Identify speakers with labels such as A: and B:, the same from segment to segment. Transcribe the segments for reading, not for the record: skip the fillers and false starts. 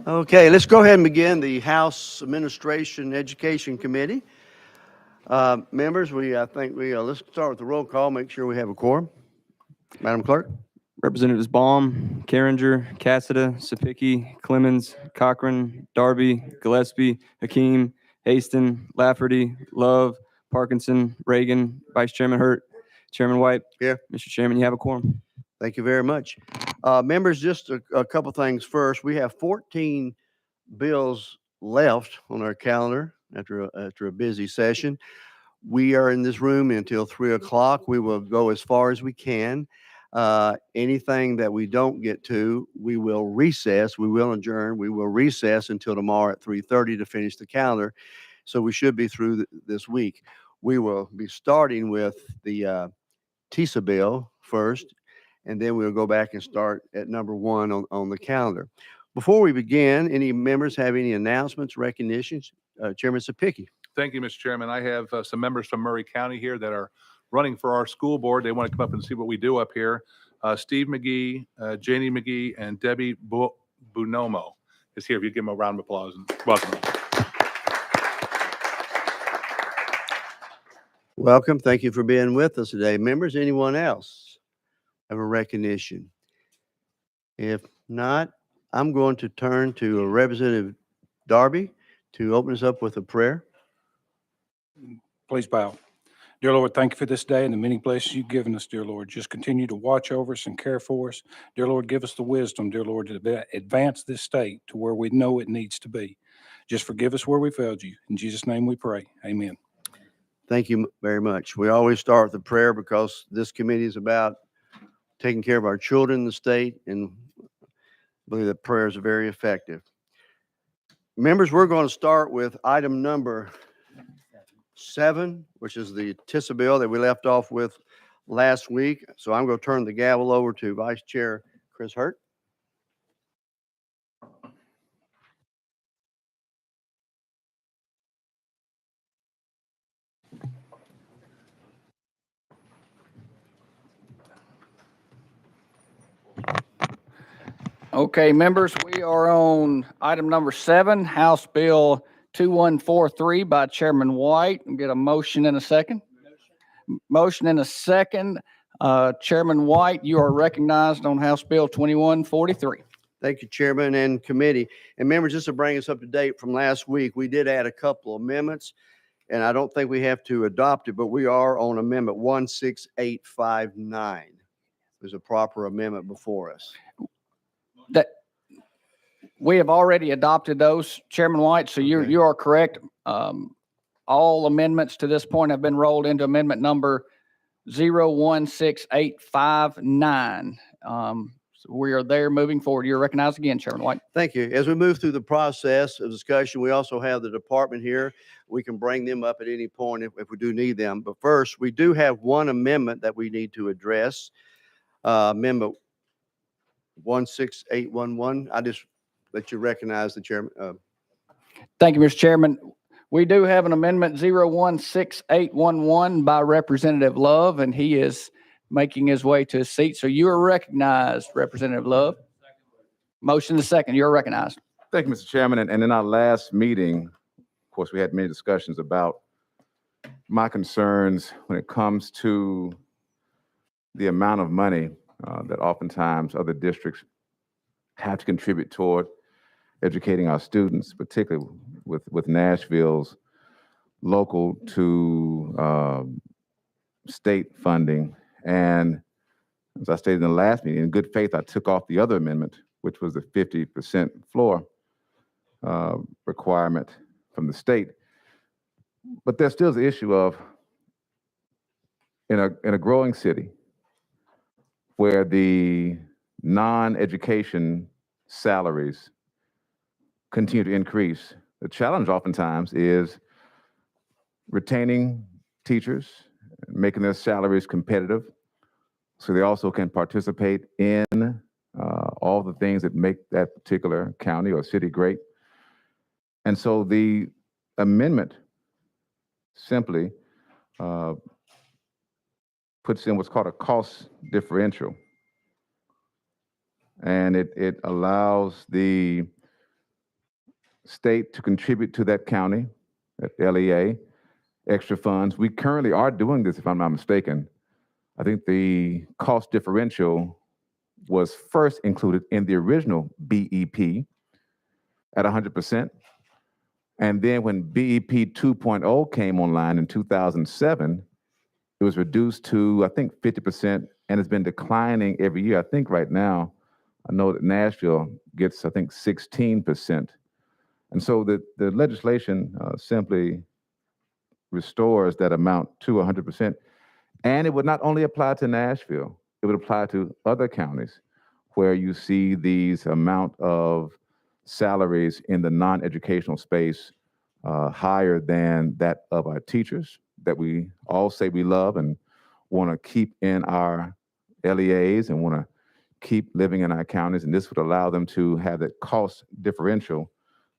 A: Okay, let's go ahead and begin the House Administration Education Committee. Members, let's start with the roll call, make sure we have a quorum. Madam Clerk?
B: Representatives Baum, Carringer, Cassida, Sapicki, Clemens, Cochran, Darby, Gillespie, Hakeem, Haston, Lafferty, Love, Parkinson, Reagan, Vice Chairman Hurt, Chairman White.
A: Here.
B: Mr. Chairman, you have a quorum.
A: Thank you very much. Members, just a couple things first. We have 14 bills left on our calendar after a busy session. We are in this room until 3 o'clock. We will go as far as we can. Anything that we don't get to, we will recess. We will adjourn. We will recess until tomorrow at 3:30 to finish the calendar. So we should be through this week. We will be starting with the TISA bill first, and then we'll go back and start at number 1 on the calendar. Before we begin, any members have any announcements, recognitions? Chairman Sapicki.
C: Thank you, Mr. Chairman. I have some members from Murray County here that are running for our school board. They want to come up and see what we do up here. Steve McGee, Janie McGee, and Debbie Bunomo is here. If you give them a round of applause and welcome them.
A: Welcome. Thank you for being with us today. Members, anyone else have a recognition? If not, I'm going to turn to Representative Darby to open us up with a prayer.
D: Please bow. Dear Lord, thank you for this day and the many blessings you've given us, dear Lord. Just continue to watch over us and care for us. Dear Lord, give us the wisdom, dear Lord, to advance this state to where we know it needs to be. Just forgive us where we failed you. In Jesus' name we pray. Amen.
A: Thank you very much. We always start with a prayer because this committee is about taking care of our children in the state, and I believe that prayers are very effective. Members, we're going to start with item number 7, which is the TISA bill that we left off with last week. So I'm going to turn the gavel over to Vice Chair Chris Hurt.
E: Okay, members, we are on item number 7, House Bill 2143 by Chairman White. Get a motion in a second. Motion in a second. Chairman White, you are recognized on House Bill 2143.
A: Thank you, Chairman and committee. And members, just to bring us up to date from last week, we did add a couple of amendments, and I don't think we have to adopt it, but we are on Amendment 16859. There's a proper amendment before us.
E: That we have already adopted those, Chairman White, so
A: Okay.
E: you are correct. All amendments to this point have been rolled into amendment number 016859. So we are there moving forward. You're recognized again, Chairman White.
A: Thank you. As we move through the process of discussion, we also have the department here. We can bring them up at any point if we do need them. But first, we do have one amendment that we need to address. Amendment 16811. I just let you recognize the chairman.
E: Thank you, Mr. Chairman. We do have an amendment 016811 by Representative Love, and he is making his way to his seat. So you are recognized, Representative Love. Motion to second. You're recognized.
F: Thank you, Mr. Chairman. And in our last meeting, of course, we had many discussions about my concerns when it comes to the amount of money that oftentimes other districts have to contribute toward educating our students, particularly with Nashville's local to state funding. And as I stated in the last meeting, in good faith, I took off the other amendment, which was the 50% floor requirement from the state. But there's still the issue of in a growing city where the non-education salaries continue to increase. The challenge oftentimes is retaining teachers, making their salaries competitive so they also can participate in all the things that make that particular county or city great. And so the amendment simply puts in what's called a cost differential. And it allows the state to contribute to that county, that LEA, extra funds. We currently are doing this, if I'm not mistaken. I think the cost differential was first included in the original BEP at 100%. And then when BEP 2.0 came online in 2007, it was reduced to, I think, 50%, and it's been declining every year. I think right now, I know that Nashville gets, I think, 16%. And so the legislation simply restores that amount to 100%. And it would not only apply to Nashville, it would apply to other counties where you see these amount of salaries in the non-educational space higher than that of our teachers that we all say we love and want to keep in our LEAs and want to keep living in our counties. And this would allow them to have that cost differential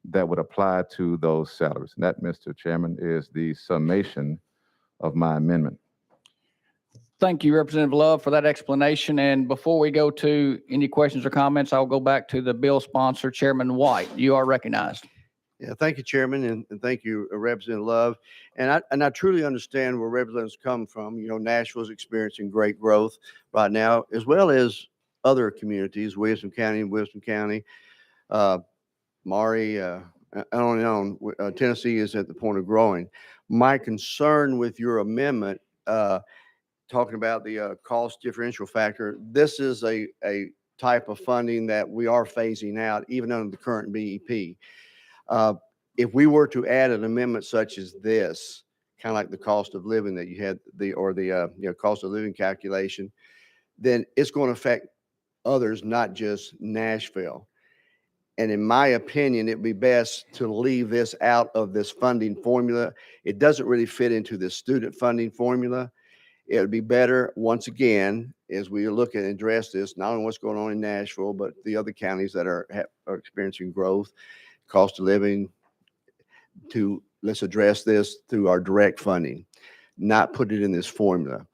F: that would apply to those salaries. And that, Mr. Chairman, is the summation of my amendment.
E: Thank you, Representative Love, for that explanation. And before we go to any questions or comments, I'll go back to the bill sponsor, Chairman White. You are recognized.
A: Yeah, thank you, Chairman, and thank you, Representative Love. And I truly understand where representatives come from. You know, Nashville's experiencing great growth right now, as well as other communities, Williamson County, Maury, on and on. Tennessee is at the point of growing. My concern with your amendment, talking about the cost differential factor, this is a type of funding that we are phasing out, even under the current BEP. If we were to add an amendment such as this, kind of like the cost of living that you had, the cost of living calculation, then it's going to affect others, not just Nashville. And in my opinion, it'd be best to leave this out of this funding formula. It doesn't really fit into the student funding formula. It would be better, once again, as we look and address this, not only what's going on in Nashville, but the other counties that are experiencing growth, cost of living, let's address this through our direct funding, not put it in this formula,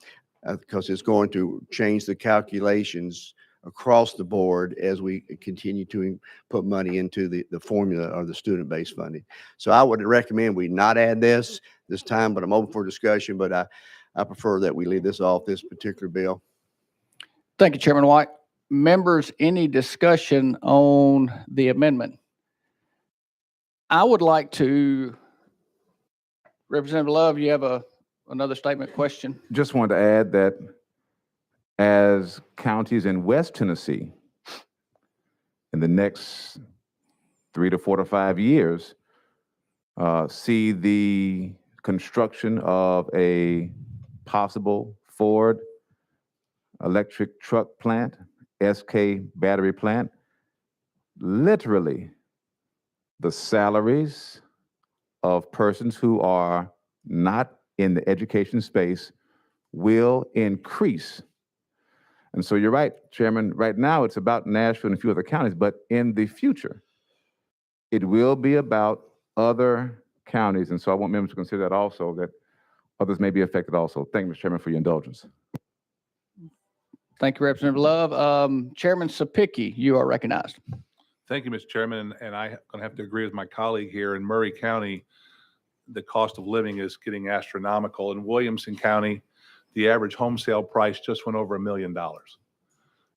A: because it's going to change the calculations across the board as we continue to put money into the formula or the student-based funding. So I would recommend we not add this time, but I'm open for discussion, but I prefer that we leave this off this particular bill.
E: Thank you, Chairman White. Members, any discussion on the amendment? I would like to, Representative Love, you have another statement, question?
F: Just wanted to add that as counties in West Tennessee, in the next 3 to 4 to 5 years, see the construction of a possible Ford electric truck plant, SK battery plant, literally the salaries of persons who are not in the education space will increase. And so you're right, Chairman, right now it's about Nashville and a few other counties, but in the future, it will be about other counties. And so I want members to consider that also, that others may be affected also. Thank you, Mr. Chairman, for your indulgence.
E: Thank you, Representative Love. Chairman Sapicki, you are recognized.
C: Thank you, Mr. Chairman. And I'm going to have to agree with my colleague here. In Murray County, the cost of living is getting astronomical. In Williamson County, the average home sale price just went over $1 million.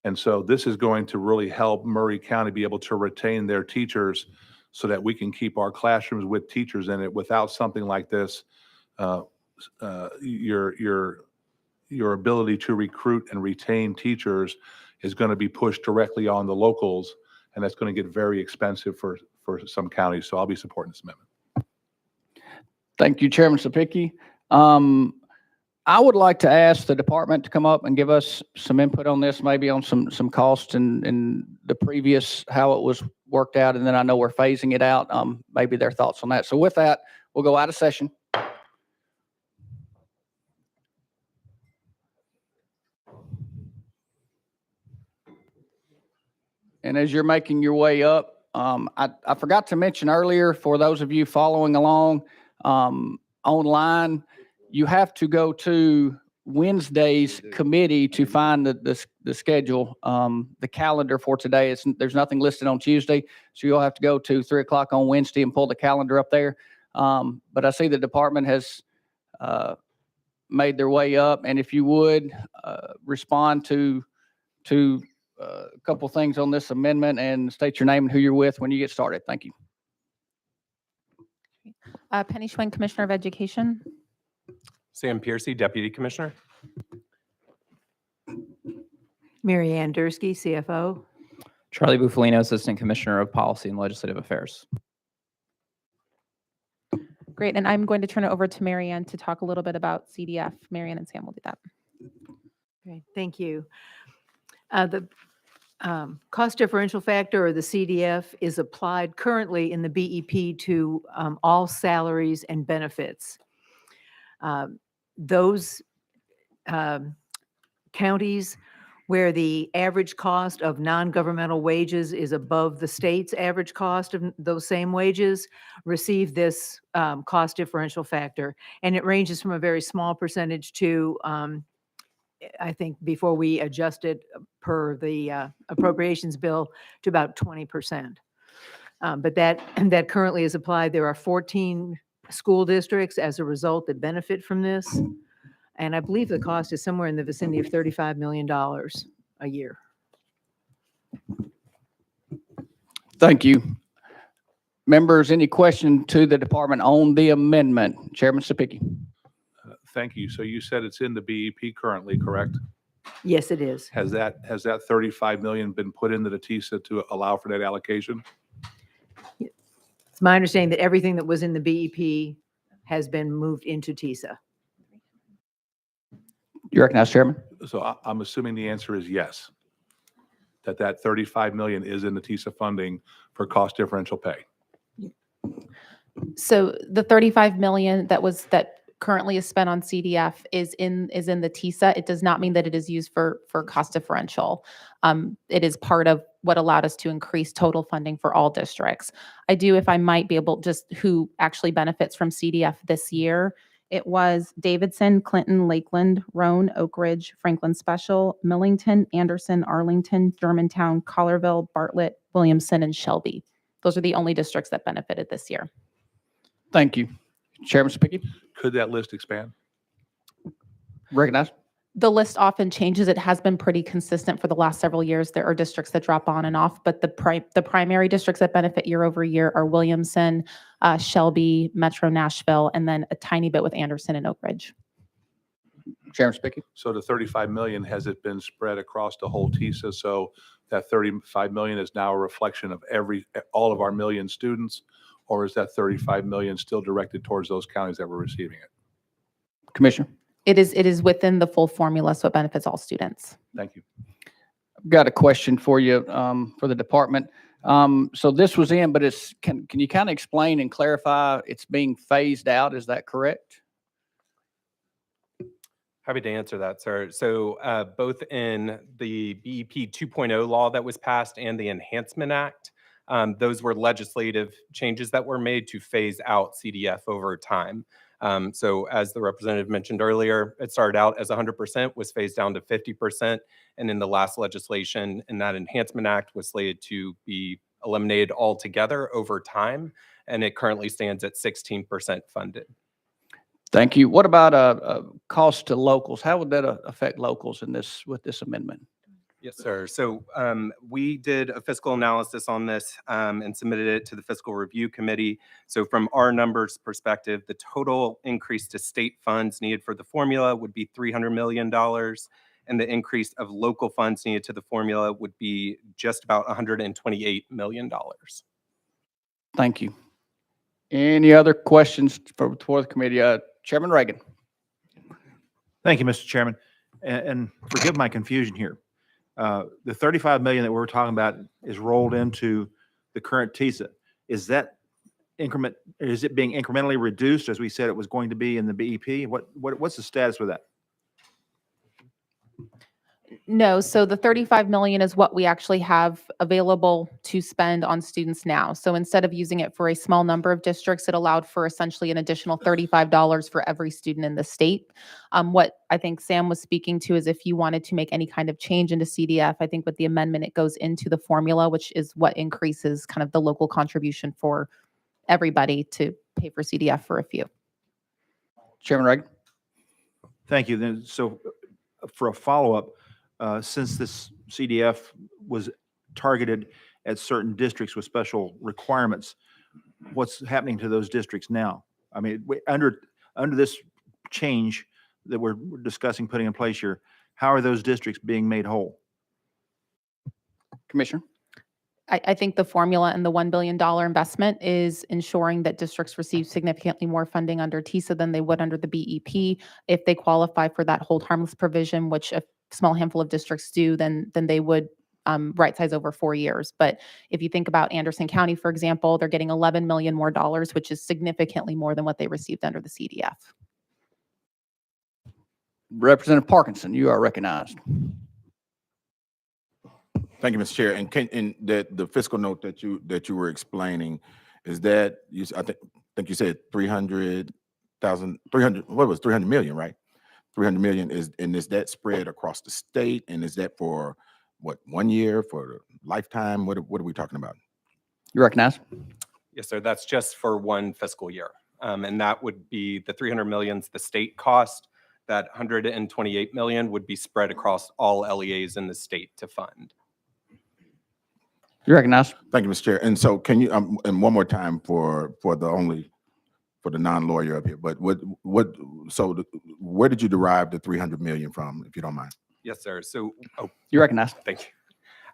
C: And so this is going to really help Murray County be able to retain their teachers so that we can keep our classrooms with teachers in it. Without something like this, your ability to recruit and retain teachers is going to be pushed directly on the locals, and that's going to get very expensive for some counties. So I'll be supporting this amendment.
E: Thank you, Chairman Sapicki. I would like to ask the department to come up and give us some input on this, maybe on some costs and the previous, how it was worked out. And then I know we're phasing it out, maybe their thoughts on that. So with that, we'll go out of session. And as you're making your way up, I forgot to mention earlier, for those of you following along online, you have to go to Wednesday's committee to find the schedule, the calendar for today. There's nothing listed on Tuesday, so you'll have to go to 3 o'clock on Wednesday and pull the calendar up there. But I see the department has made their way up, and if you would respond to a couple things on this amendment and state your name and who you're with when you get started. Thank you.
G: Penny Schwinn, Commissioner of Education.
H: Sam Piercy, Deputy Commissioner.
I: Mary Ann Dursky, CFO.
J: Charlie Bufalino, Assistant Commissioner of Policy and Legislative Affairs.
G: Great, and I'm going to turn it over to Marianne to talk a little bit about CDF. Marianne and Sam will do that.
I: Great, thank you. The cost differential factor, or the CDF, is applied currently in the BEP to all salaries and benefits. Those counties where the average cost of non-governmental wages is above the state's average cost of those same wages receive this cost differential factor. And it ranges from a very small percentage to, I think before we adjusted per the appropriations bill, to about 20%. But that currently is applied. There are 14 school districts as a result that benefit from this. And I believe the cost is somewhere in the vicinity of $35 million a year.
E: Thank you. Members, any question to the department on the amendment? Chairman Sapicki.
C: Thank you. So you said it's in the BEP currently, correct?
I: Yes, it is.
C: Has that 35 million been put into the TISA to allow for that allocation?
I: It's my understanding that everything that was in the BEP has been moved into TISA.
E: You recognize, Chairman?
C: So I'm assuming the answer is yes, that 35 million is in the TISA funding for cost differential pay.
G: So the 35 million that currently is spent on CDF is in the TISA. It does not mean that it is used for cost differential. It is part of what allowed us to increase total funding for all districts. I do, if I might be able, just who actually benefits from CDF this year. It was Davidson, Clinton, Lakeland, Roane, Oak Ridge, Franklin Special, Millington, Anderson, Arlington, Germantown, Collierville, Bartlett, Williamson, and Shelby. Those are the only districts that benefited this year.
E: Thank you. Chairman Sapicki.
C: Could that list expand?
E: Recognize.
G: The list often changes. It has been pretty consistent for the last several years. There are districts that drop on and off, but the primary districts that benefit year over year are Williamson, Shelby, Metro Nashville, and then a tiny bit with Anderson and Oak Ridge.
E: Chairman Sapicki.
C: So the 35 million, has it been spread across the whole TISA? So that 35 million is now a reflection of all of our million students, or is that 35 million still directed towards those counties that were receiving it?
E: Commissioner.
G: It is within the full formula, so it benefits all students.
C: Thank you.
E: I've got a question for you for the department. So this was in, but can you kind of explain and clarify it's being phased out? Is that correct?
H: Happy to answer that, sir. So both in the BEP 2.0 law that was passed and the Enhancement Act, those were legislative changes that were made to phase out CDF over time. So as the representative mentioned earlier, it started out as 100%, was phased down to 50%. And in the last legislation in that Enhancement Act was slated to be eliminated altogether over time. And it currently stands at 16% funded.
E: Thank you. What about cost to locals? How would that affect locals with this amendment?
H: Yes, sir. So we did a fiscal analysis on this and submitted it to the Fiscal Review Committee. So from our numbers perspective, the total increase to state funds needed for the formula would be $300 million. And the increase of local funds needed to the formula would be just about $128 million.
E: Thank you. Any other questions for the committee? Chairman Reagan.
K: Thank you, Mr. Chairman. And forgive my confusion here. The 35 million that we're talking about is rolled into the current TISA. Is that increment, is it being incrementally reduced as we said it was going to be in the BEP? What's the status with that?
G: No, so the 35 million is what we actually have available to spend on students now. So instead of using it for a small number of districts, it allowed for essentially an additional $35 for every student in the state. What I think Sam was speaking to is if you wanted to make any kind of change into CDF, I think with the amendment, it goes into the formula, which is what increases kind of the local contribution for everybody to pay for CDF for a few.
E: Chairman Reagan.
K: Thank you. Then, so for a follow-up, since this CDF was targeted at certain districts with special requirements, what's happening to those districts now? I mean, under this change that we're discussing putting in place here, how are those districts being made whole?
E: Commissioner.
G: I think the formula and the $1 billion investment is ensuring that districts receive significantly more funding under TISA than they would under the BEP. If they qualify for that hold harmless provision, which a small handful of districts do, then they would right size over 4 years. But if you think about Anderson County, for example, they're getting $11 million more dollars, which is significantly more than what they received under the CDF.
E: Representative Parkinson, you are recognized.
L: Thank you, Mr. Chair. And the fiscal note that you were explaining, is that I think you said 300 million, right? 300 million is that spread across the state? And is that for what, 1 year, for the lifetime? What are we talking about?
E: You recognize?
H: Yes, sir. That's just for one fiscal year. And that would be the 300 million's the state cost. That 128 million would be spread across all LEAs in the state to fund.
E: You recognize?
L: Thank you, Mr. Chair. And so can you, and one more time for the non-lawyer up here, but where did you derive the 300 million from, if you don't mind?
H: Yes, sir. So,
E: You recognize?
H: thank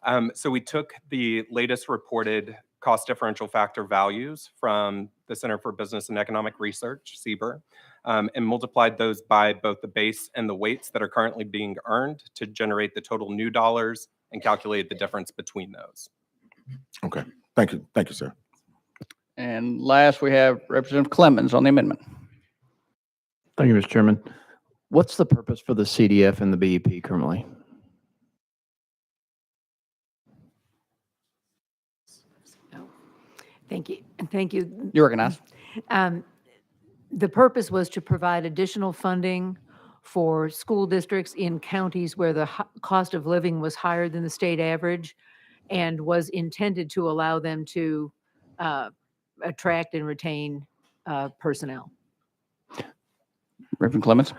H: you. So we took the latest reported cost differential factor values from the Center for Business and Economic Research, CBER, and multiplied those by both the base and the weights that are currently being earned to generate the total new dollars and calculate the difference between those.
L: Okay, thank you. Thank you, sir.
E: And last, we have Representative Clemens on the amendment.
M: Thank you, Mr. Chairman. What's the purpose for the CDF and the BEP currently?
I: Thank you. Thank you.
E: You recognize?
I: The purpose was to provide additional funding for school districts in counties where the cost of living was higher than the state average, and was intended to allow them to attract and retain personnel.
E: Reverend Clemens.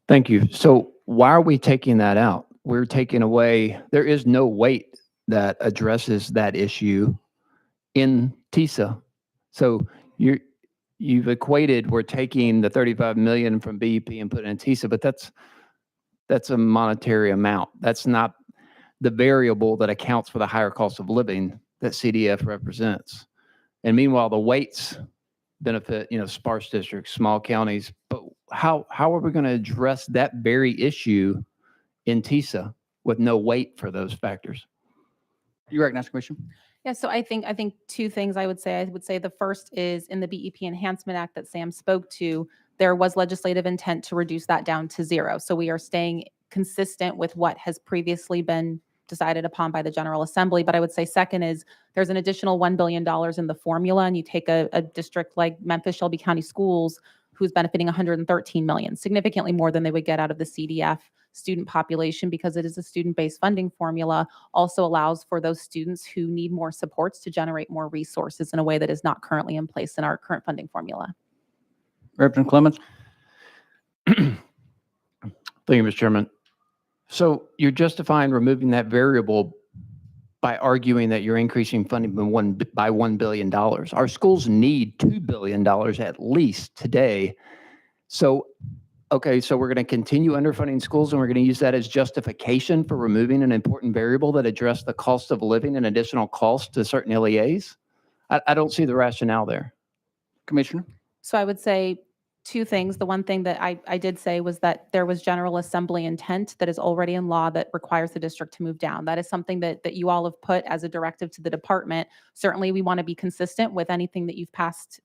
M: Thank you. So why are we taking that out? We're taking away, there is no weight that addresses that issue in TISA. So you've equated, we're taking the 35 million from BEP and putting it in TISA, but that's a monetary amount. That's not the variable that accounts for the higher cost of living that CDF represents. And meanwhile, the weights benefit, sparse districts, small counties. But how are we going to address that very issue in TISA with no weight for those factors?
E: You recognize, Commissioner?
G: Yeah, so I think two things I would say. I would say the first is in the BEP Enhancement Act that Sam spoke to, there was legislative intent to reduce that down to zero. So we are staying consistent with what has previously been decided upon by the General Assembly. But I would say second is there's an additional $1 billion in the formula, and you take a district like Memphis Shelby County Schools, who's benefiting 113 million, significantly more than they would get out of the CDF student population, because it is a student-based funding formula, also allows for those students who need more supports to generate more resources in a way that is not currently in place in our current funding formula.
E: Representative Clemens.
M: Thank you, Mr. Chairman. So you're justifying removing that variable by arguing that you're increasing funding by $1 billion. Our schools need $2 billion at least today. So, okay, so we're going to continue underfunding schools, and we're going to use that as justification for removing an important variable that addressed the cost of living and additional cost to certain LEAs? I don't see the rationale there.
E: Commissioner.
G: So I would say two things. The one thing that I did say was that there was General Assembly intent that is already in law that requires the district to move down. That is something that you all have put as a directive to the department. Certainly, we want to be consistent with anything that you've passed,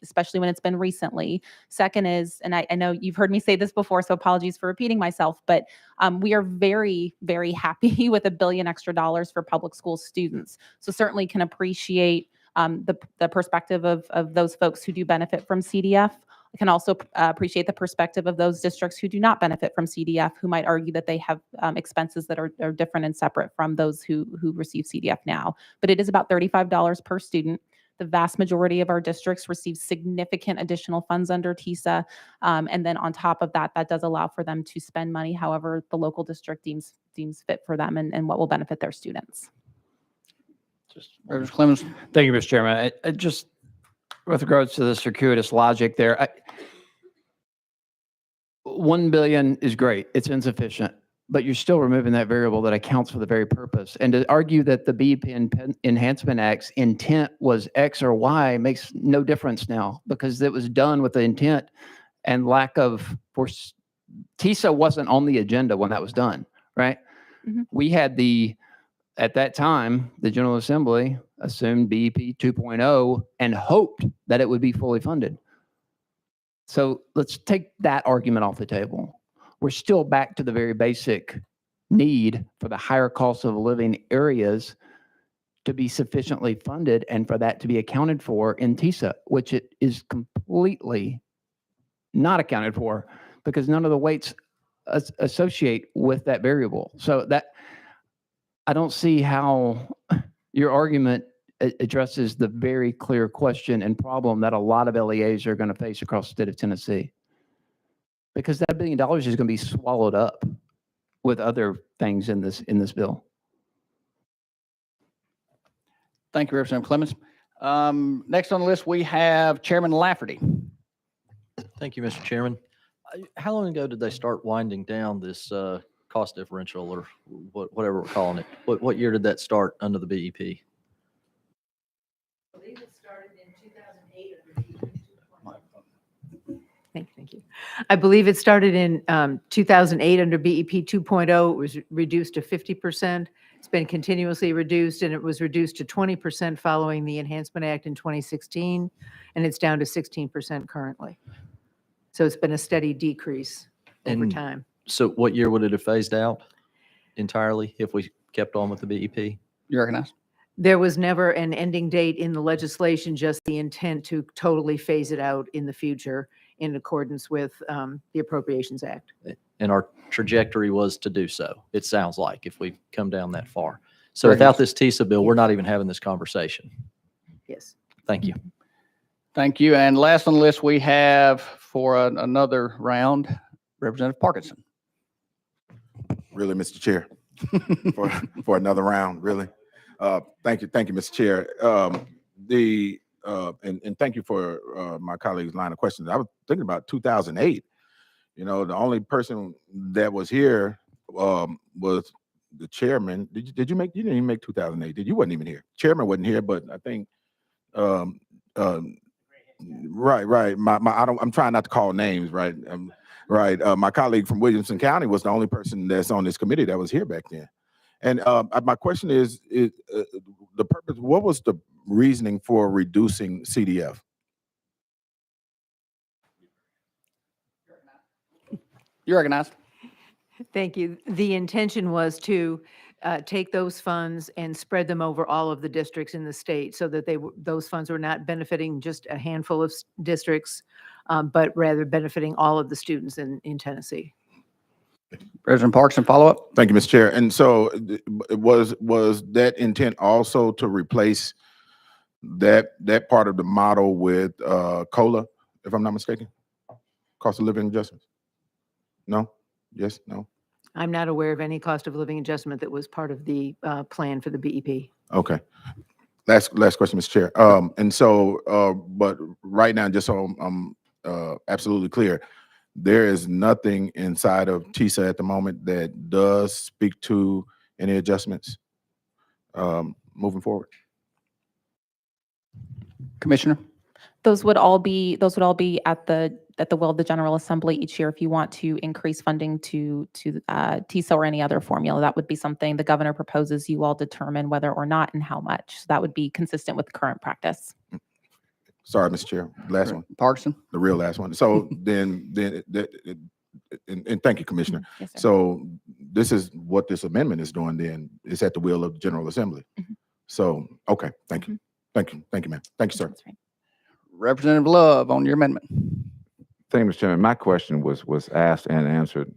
G: especially when it's been recently. Second is, and I know you've heard me say this before, so apologies for repeating myself, but we are very, very happy with $1 billion extra for public school students. So certainly can appreciate the perspective of those folks who do benefit from CDF. I can also appreciate the perspective of those districts who do not benefit from CDF, who might argue that they have expenses that are different and separate from those who receive CDF now. But it is about $35 per student. The vast majority of our districts receive significant additional funds under TISA. And then on top of that, that does allow for them to spend money however the local district deems fit for them and what will benefit their students.
E: Representative Clemens.
M: Thank you, Mr. Chairman. I just, with regards to the circuitous logic there, 1 billion is great. It's insufficient, but you're still removing that variable that accounts for the very purpose. And to argue that the BEP Enhancement Act's intent was X or Y makes no difference now, because it was done with the intent and lack of force. TISA wasn't on the agenda when that was done, right?
G: Mm-hmm.
M: We had at that time, the General Assembly assumed BEP 2.0 and hoped that it would be fully funded. So let's take that argument off the table. We're still back to the very basic need for the higher cost of living areas to be sufficiently funded and for that to be accounted for in TISA, which it is completely not accounted for because none of the weights associate with that variable. So that I don't see how your argument addresses the very clear question and problem that a lot of LEAs are going to face across the state of Tennessee. Because that $1 billion is going to be swallowed up with other things in this bill.
E: Thank you, Representative Clemens. Next on the list, we have Chairman Lafferty.
N: Thank you, Mr. Chairman. How long ago did they start winding down this cost differential or whatever we're calling it? What year did that start under the BEP?
I: I believe it started in 2008 Thank you. I believe it started in 2008 under BEP 2.0. It was reduced to 50%. It's been continuously reduced, and it was reduced to 20% following the Enhancement Act in 2016, and it's down to 16% currently. So it's been a steady decrease over time.
N: So what year would it have phased out entirely if we kept on with the BEP?
E: You recognize?
I: There was never an ending date in the legislation, just the intent to totally phase it out in the future in accordance with the Appropriations Act.
N: And our trajectory was to do so, it sounds like, if we come down that far. So without this TISA bill, we're not even having this conversation.
I: Yes.
N: Thank you.
E: Thank you. And last on the list, we have for another round, Representative Parkinson.
L: Really, Mr. Chair, for another round, really. Thank you, Mr. Chair. And thank you for my colleague's line of questions. I was thinking about 2008. You know, the only person that was here was the chairman. You didn't even make 2008? You wasn't even here. Chairman wasn't here, but I think right. I'm trying not to call names, right? Right. My colleague from Williamson County was the only person that's on this committee that was here back then. And my question is the purpose. What was the reasoning for reducing CDF?
E: You're recognized.
I: Thank you. The intention was to take those funds and spread them over all of the districts in the state so that those funds were not benefiting just a handful of districts, but rather benefiting all of the students in Tennessee.
E: President Parkinson, follow up.
L: Thank you, Mr. Chair. And so was that intent also to replace that part of the model with COLA, if I'm not mistaken? Cost of living adjustments? No? Yes? No?
I: I'm not aware of any cost of living adjustment that was part of the plan for the BEP.
L: Okay. Last question, Mr. Chair. And so, but right now, just so I'm absolutely clear, there is nothing inside of TISA at the moment that does speak to any adjustments moving forward.
E: Commissioner?
G: Those would all be at the will of the General Assembly each year. If you want to increase funding to TISA or any other formula, that would be something the governor proposes. You all determine whether or not and how much. So that would be consistent with current practice.
L: Sorry, Mr. Chair, last one,
E: Parkinson?
L: the real last one. So and thank you, Commissioner.
G: Yes, sir.
L: So this is what this amendment is doing then, is at the will of the General Assembly.
G: Mhm.
L: So, okay, thank you. Thank you, ma'am. Thank you, sir.
G: That's right.
E: Representative Love on your amendment.
F: Thank you, Mr. Chairman. My question was asked and answered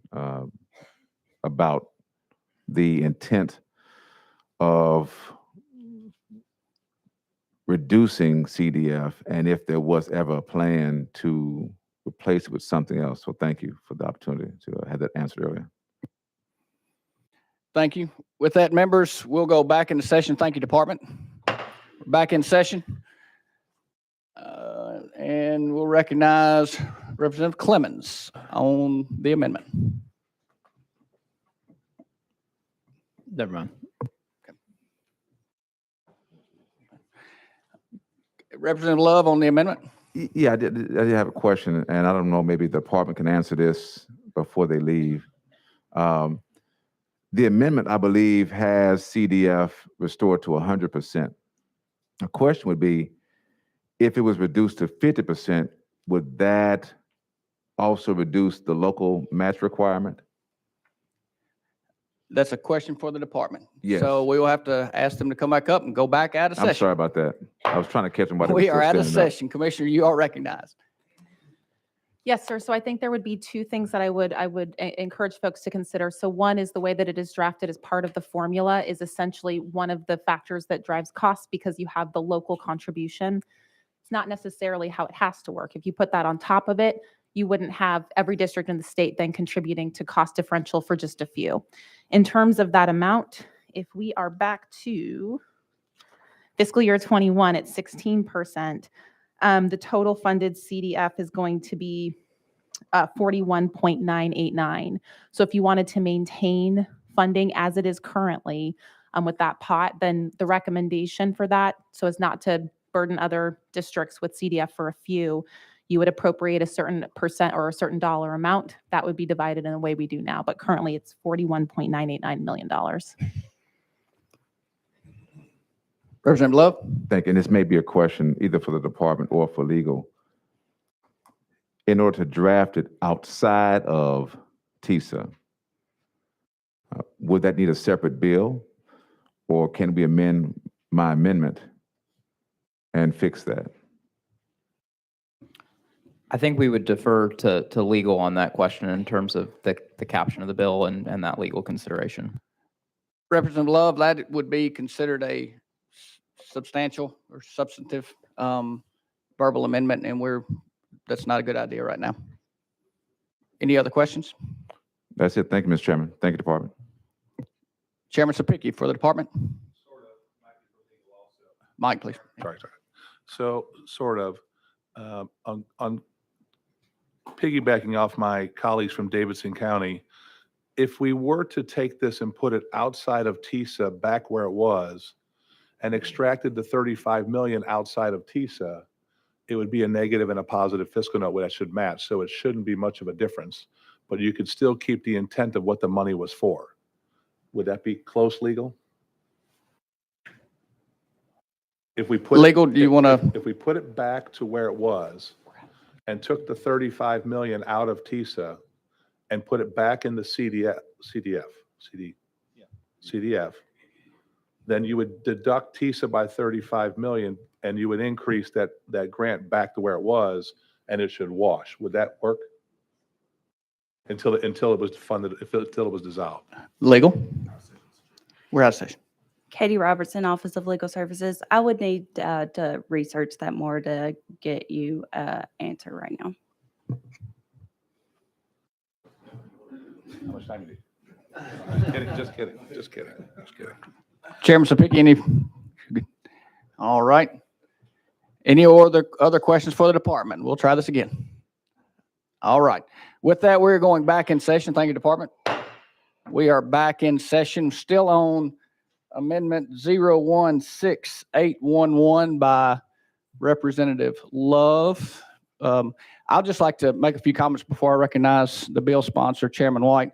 F: about the intent of reducing CDF and if there was ever a plan to replace it with something else. So thank you for the opportunity to have that answered earlier.
E: Thank you. With that, members, we'll go back into session. Thank you, Department. We're back in session. And we'll recognize Representative Clemens on the amendment.
M: Never mind.
E: Representative Love on the amendment.
F: Yeah, I did have a question, and I don't know, maybe the department can answer this before they leave. The amendment, I believe, has CDF restored to 100%. The question would be, if it was reduced to 50%, would that also reduce the local match requirement?
E: That's a question for the department.
F: Yes.
E: So we will have to ask them to come back up and go back out of session.
F: I'm sorry about that. I was trying to catch them while they were
E: We
F: still
E: are out of
F: standing up.
E: session. Commissioner, you are recognized.
G: Yes, sir. So I think there would be two things that I would encourage folks to consider. So one is the way that it is drafted as part of the formula is essentially one of the factors that drives costs because you have the local contribution. It's not necessarily how it has to work. If you put that on top of it, you wouldn't have every district in the state then contributing to cost differential for just a few. In terms of that amount, if we are back to fiscal year 21 at 16%, the total funded CDF is going to be 41.989. So if you wanted to maintain funding as it is currently with that pot, then the recommendation for that, so as not to burden other districts with CDF for a few, you would appropriate a certain percent or a certain dollar amount that would be divided in the way we do now. But currently it's $41.989 million.
E: Representative Love.
F: Thank you. And this may be a question either for the department or for legal. In order to draft it outside of TISA, would that need a separate bill? Or can we amend my amendment and fix that?
J: I think we would defer to legal on that question in terms of the caption of the bill and that legal consideration.
E: Representative Love, that would be considered a substantial or substantive verbal amendment, and that's not a good idea right now. Any other questions?
F: That's it. Thank you, Mr. Chairman. Thank you, Department.
E: Chairman Sapicki for the department. Mike, please.
C: Sorry. So sort of on piggybacking off my colleagues from Davidson County, if we were to take this and put it outside of TISA back where it was and extracted the 35 million outside of TISA, it would be a negative and a positive fiscal note that should match. So it shouldn't be much of a difference, but you could still keep the intent of what the money was for. Would that be close legal? If we put
E: Legal, do you want to?
C: If we put it back to where it was and took the 35 million out of TISA and put it back in the CDF, then you would deduct TISA by 35 million and you would increase that grant back to where it was and it should wash. Would that work? Until it was funded, until it was dissolved.
E: Legal? We're out of session.
O: Katie Robertson, Office of Legal Services. I would need to research that more to get you an answer right now.
C: How much time do you need? Just kidding.
E: Chairman Sapicki, any? All right. Any other questions for the department? We'll try this again. All right. With that, we're going back in session. Thank you, department. We are back in session, still on Amendment 016811 by Representative Love. I'd just like to make a few comments before I recognize the bill sponsor, Chairman White.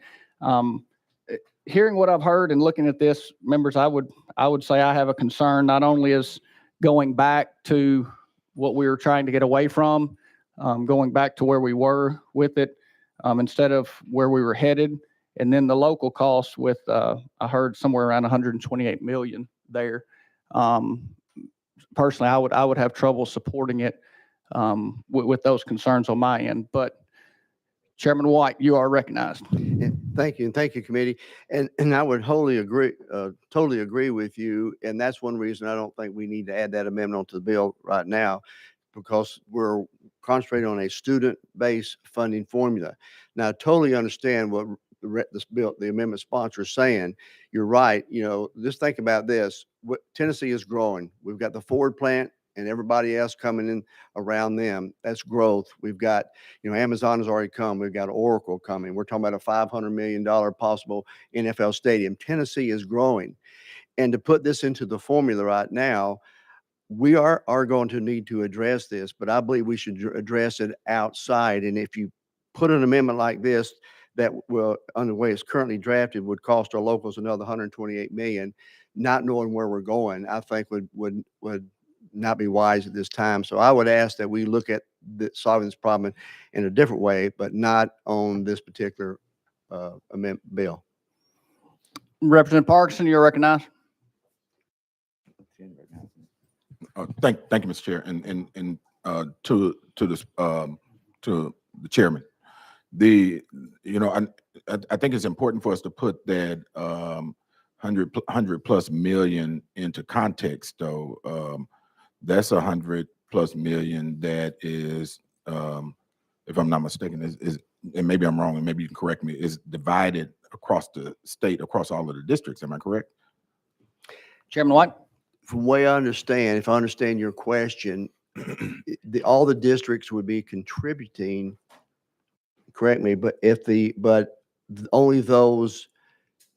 E: Hearing what I've heard and looking at this, members, I would say I have a concern not only as going back to what we were trying to get away from, going back to where we were with it, instead of where we were headed, and then the local costs with I heard somewhere around 128 million there. Personally, I would have trouble supporting it with those concerns on my end. But Chairman White, you are recognized.
A: Thank you, and thank you, committee. And I would totally agree with you. And that's one reason I don't think we need to add that amendment onto the bill right now, because we're concentrating on a student-based funding formula. Now, I totally understand what the amendment sponsor is saying. You're right. You know, just think about this. Tennessee is growing. We've got the Ford plant and everybody else coming in around them. That's growth. We've got, you know, Amazon has already come. We've got Oracle coming. We're talking about a $500 million possible NFL stadium. Tennessee is growing. And to put this into the formula right now, we are going to need to address this, but I believe we should address it outside. And if you put an amendment like this that will, under the way it's currently drafted, would cost our locals another 128 million, not knowing where we're going, I think would not be wise at this time. So I would ask that we look at solving this problem in a different way, but not on this particular amendment bill.
E: Representative Parkinson, you're recognized.
L: Thank you, Mr. Chair, and to the chairman. I think it's important for us to put that 100 plus million into context, though. That's 100 plus million that is, if I'm not mistaken, is, and maybe I'm wrong, and maybe you can correct me, is divided across the state, across all of the districts. Am I correct?
E: Chairman White?
A: From the way I understand, if I understand your question, all the districts would be contributing, correct me, but only those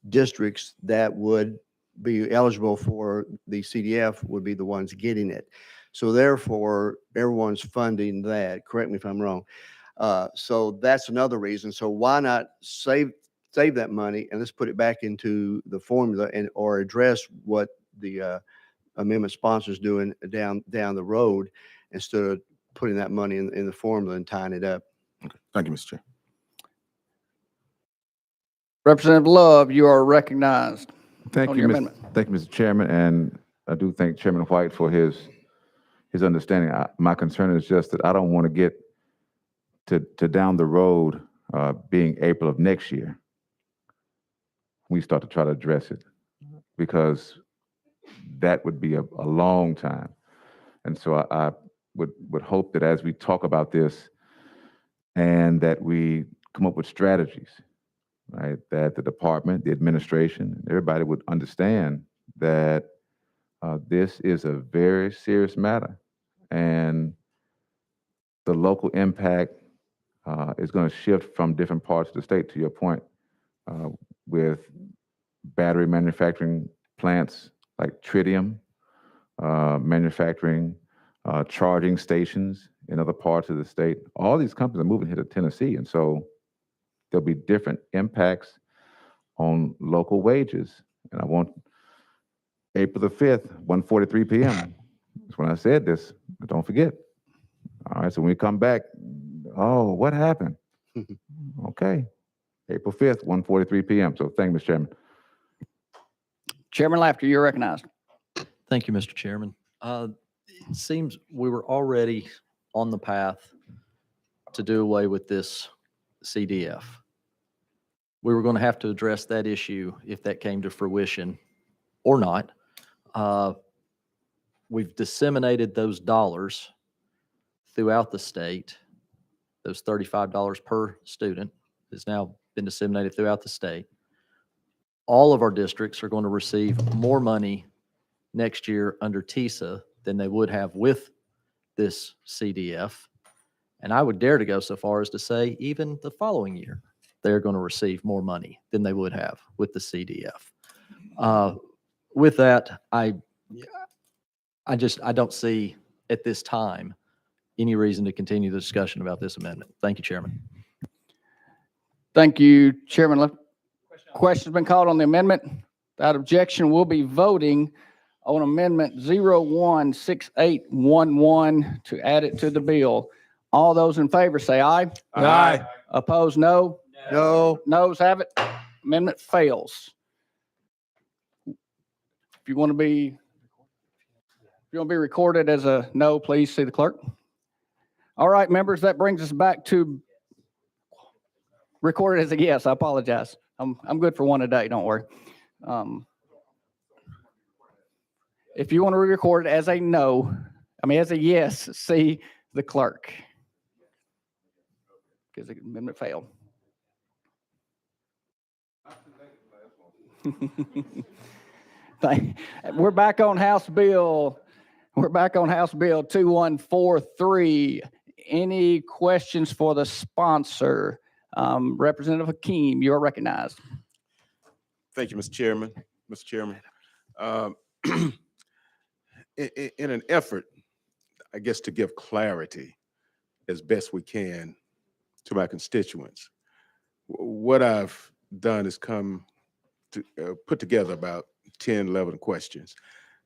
A: districts that would be eligible for the CDF would be the ones getting it. So therefore, everyone's funding that. Correct me if I'm wrong. So that's another reason. So why not save that money and let's put it back into the formula or address what the amendment sponsors doing down the road instead of putting that money in the formula and tying it up.
L: Okay. Thank you, Mr. Chair.
E: Representative Love, you are recognized.
F: Thank you, Mr. Chairman, and I do thank Chairman White for his understanding. My concern is just that I don't want to get to down the road, being April of next year, we start to try to address it, because that would be a long time. And so I would hope that as we talk about this and that we come up with strategies, right, that the department, the administration, everybody would understand that this is a very serious matter, and the local impact is going to shift from different parts of the state, to your point, with battery manufacturing plants like Tritium, manufacturing charging stations in other parts of the state. All these companies are moving here to Tennessee, and so there'll be different impacts on local wages. And I want April the 5th, 1:43 p.m. That's when I said this, but don't forget. All right, so when we come back, oh, what happened? Okay, April 5th, 1:43 p.m. So thank you, Mr. Chairman.
E: Chairman Lafferty, you're recognized.
N: Thank you, Mr. Chairman. It seems we were already on the path to do away with this CDF. We were going to have to address that issue if that came to fruition or not. We've disseminated those dollars throughout the state. Those $35 per student has now been disseminated throughout the state. All of our districts are going to receive more money next year under TISA than they would have with this CDF. And I would dare to go so far as to say even the following year, they're going to receive more money than they would have with the CDF. With that, I don't see at this time any reason to continue the discussion about this amendment. Thank you, Chairman.
E: Thank you, Chairman. Question's been called on the amendment. Without objection, we'll be voting on amendment 016811 to add it to the bill. All those in favor say aye.
K: Aye.
E: Opposed, no.
A: No.
E: Noes have it. Amendment fails. If you want to be recorded as a no, please see the clerk. All right, members, that brings us back to recorded as a yes. I apologize. I'm good for one a day. Don't worry. If you want to re-record it as a no, as a yes, see the clerk. Because the amendment failed. We're back on House Bill 2143. Any questions for the sponsor? Representative Hakeem, you're recognized.
L: Thank you, Mr. Chairman. Mr. Chairman, in an effort, I guess, to give clarity as best we can to my constituents, what I've done is come to put together about 10, 11 questions.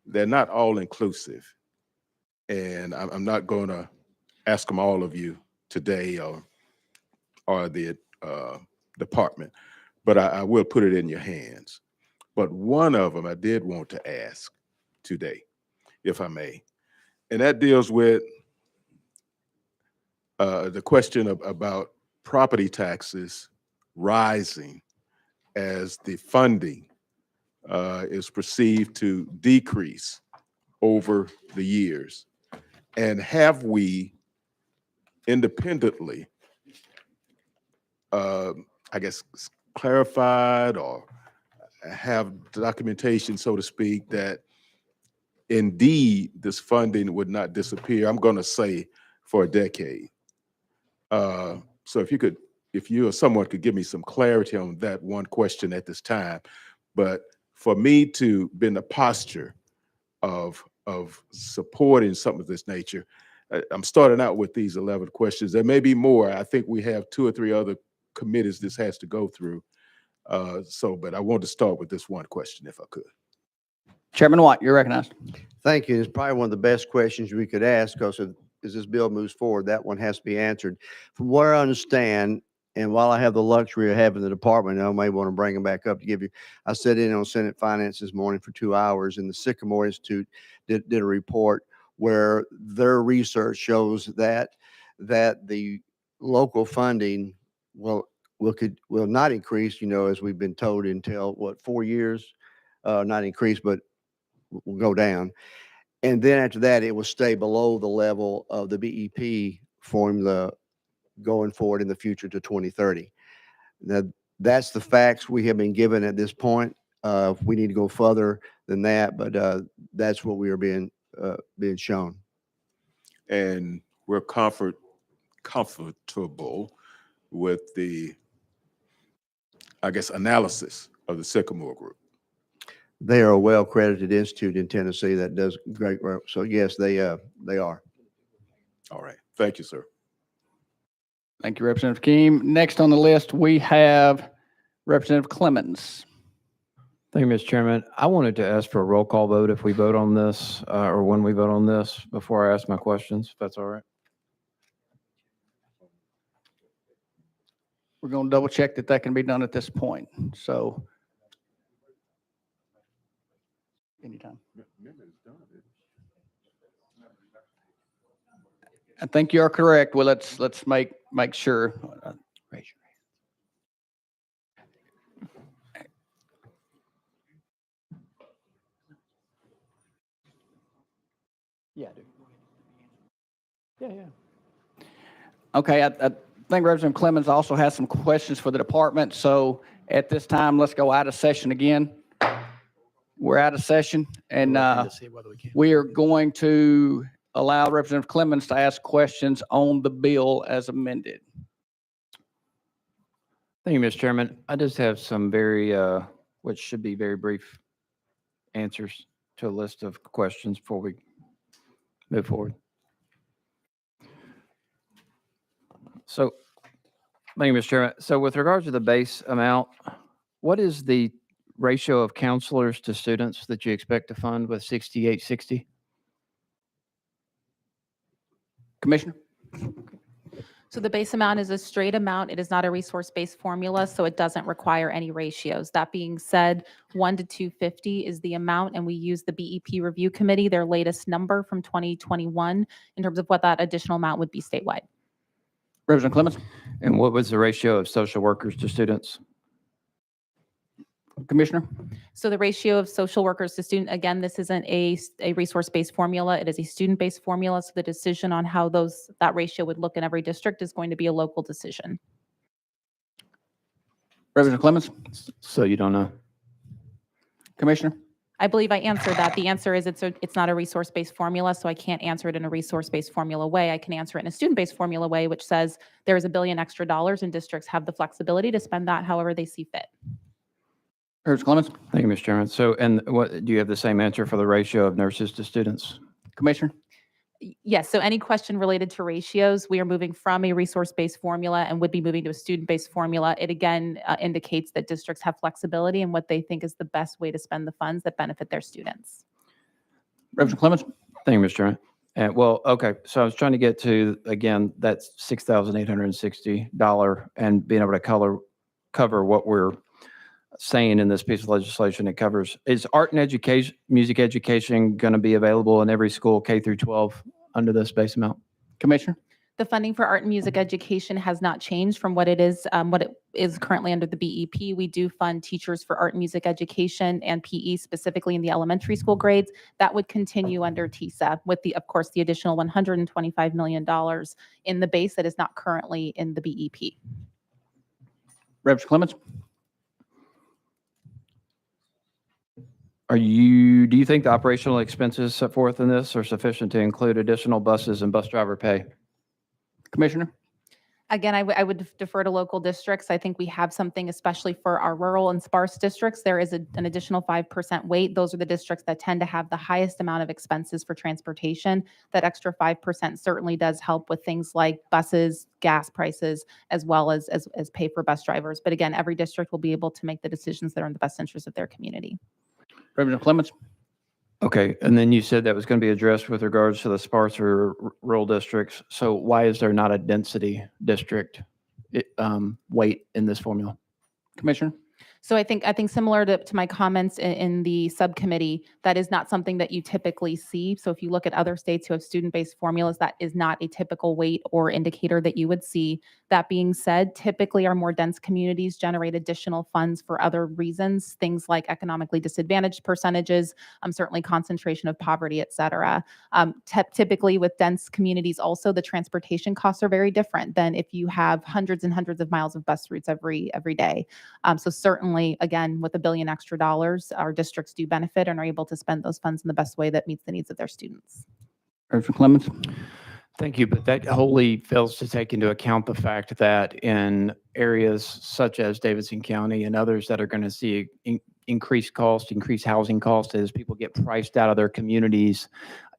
L: They're not all inclusive, and I'm not going to ask them all of you today or the department, but I will put it in your hands. But one of them I did want to ask today, if I may, and that deals with the question about property taxes rising as the funding is perceived to decrease over the years. And have we independently, I guess, clarified or have documentation, so to speak, that indeed this funding would not disappear, I'm going to say, for a decade. So if you or someone could give me some clarity on that one question at this time. But for me to be in the posture of supporting something of this nature, I'm starting out with these 11 questions. There may be more. I think we have 2 or 3 other committees this has to go through. But I want to start with this one question, if I could.
E: Chairman White, you're recognized.
A: Thank you. It's probably one of the best questions we could ask, because as this bill moves forward, that one has to be answered. From what I understand, and while I have the luxury of having the department, I may want to bring them back up to give you. I sat in on Senate Finance this morning for 2 hours, and the Sycamore Institute did a report where their research shows that the local funding will not increase, as we've been told, until 4 years, not increase, but will go down. And then after that, it will stay below the level of the BEP formula going forward in the future to 2030. Now, that's the facts we have been given at this point. We need to go further than that, but that's what we are being shown.
L: And we're comfortable with the, I guess, analysis of the Sycamore Group.
A: They are a well-credited institute in Tennessee that does great work. So yes, they are.
L: All right. Thank you, sir.
E: Thank you, Representative Keem. Next on the list, we have Representative Clemens.
M: Thank you, Mr. Chairman. I wanted to ask for a roll call vote if we vote on this, or when we vote on this, before I ask my questions, if that's all right.
E: We're going to double check that can be done at this point. So anytime. I think you are correct. Well, let's make sure. Raise your hand.
M: Yeah, I do. Yeah.
E: Okay, I think Representative Clemens also has some questions for the department. So at this time, let's go out of session again. We're out of session, and we are going to allow Representative Clemens to ask questions on the bill as amended.
M: Thank you, Mr. Chairman. I just have some which should be very brief answers to a list of questions before we move forward. So, thank you, Mr. Chairman. So with regards to the base amount, what is the ratio of counselors to students that you expect to fund with 6860?
E: Commissioner?
G: So the base amount is a straight amount. It is not a resource-based formula, so it doesn't require any ratios. That being said, 1 to 250 is the amount, and we use the BEP Review Committee, their latest number from 2021, in terms of what that additional amount would be statewide.
E: Representative Clemens?
M: And what was the ratio of social workers to students?
E: Commissioner?
G: So the ratio of social workers to student, again, this isn't a resource-based formula. It is a student-based formula. So the decision on how that ratio would look in every district is going to be a local decision.
E: Representative Clemens?
M: So you don't know?
E: Commissioner?
G: I believe I answered that. The answer is it's not a resource-based formula, so I can't answer it in a resource-based formula way. I can answer it in a student-based formula way, which says there is $1 billion extra and districts have the flexibility to spend that however they see fit.
E: Representative Clemens?
M: Thank you, Mr. Chairman. So, and what, do you have the same answer for the ratio of nurses to students?
E: Commissioner?
G: Yes, so any question related to ratios, we are moving from a resource-based formula and would be moving to a student-based formula. It again indicates that districts have flexibility in what they think is the best way to spend the funds that benefit their students.
E: Representative Clemens?
M: Thank you, Mr. Chairman. And well, okay, so I was trying to get to, again, that's $6,860 and being able to cover what we're saying in this piece of legislation it covers. Is art and education, music education going to be available in every school K through 12 under this base amount?
E: Commissioner?
G: The funding for art and music education has not changed from what it is currently under the BEP. We do fund teachers for art and music education and PE specifically in the elementary school grades. That would continue under TISA with of course, the additional $125 million in the base that is not currently in the BEP.
E: Representative Clemens?
M: Do you think the operational expenses set forth in this are sufficient to include additional buses and bus driver pay?
E: Commissioner?
G: Again, I would defer to local districts. I think we have something, especially for our rural and sparse districts. There is an additional 5% weight. Those are the districts that tend to have the highest amount of expenses for transportation. That extra 5% certainly does help with things like buses, gas prices, as well as pay for bus drivers. But again, every district will be able to make the decisions that are in the best interest of their community.
E: Representative Clemens?
M: Okay, and then you said that was going to be addressed with regards to the sparse or rural districts. So why is there not a density district weight in this formula?
E: Commissioner?
G: So I think similar to my comments in the subcommittee, that is not something that you typically see. So if you look at other states who have student-based formulas, that is not a typical weight or indicator that you would see. That being said, typically our more dense communities generate additional funds for other reasons, things like economically disadvantaged percentages, certainly concentration of poverty, et cetera. Typically with dense communities also, the transportation costs are very different than if you have hundreds and hundreds of miles of bus routes every day. So certainly, again, with $1 billion extra, our districts do benefit and are able to spend those funds in the best way that meets the needs of their students.
E: Representative Clemens?
M: Thank you, but that wholly fails to take into account the fact that in areas such as Davidson County and others that are going to see increased housing costs as people get priced out of their communities,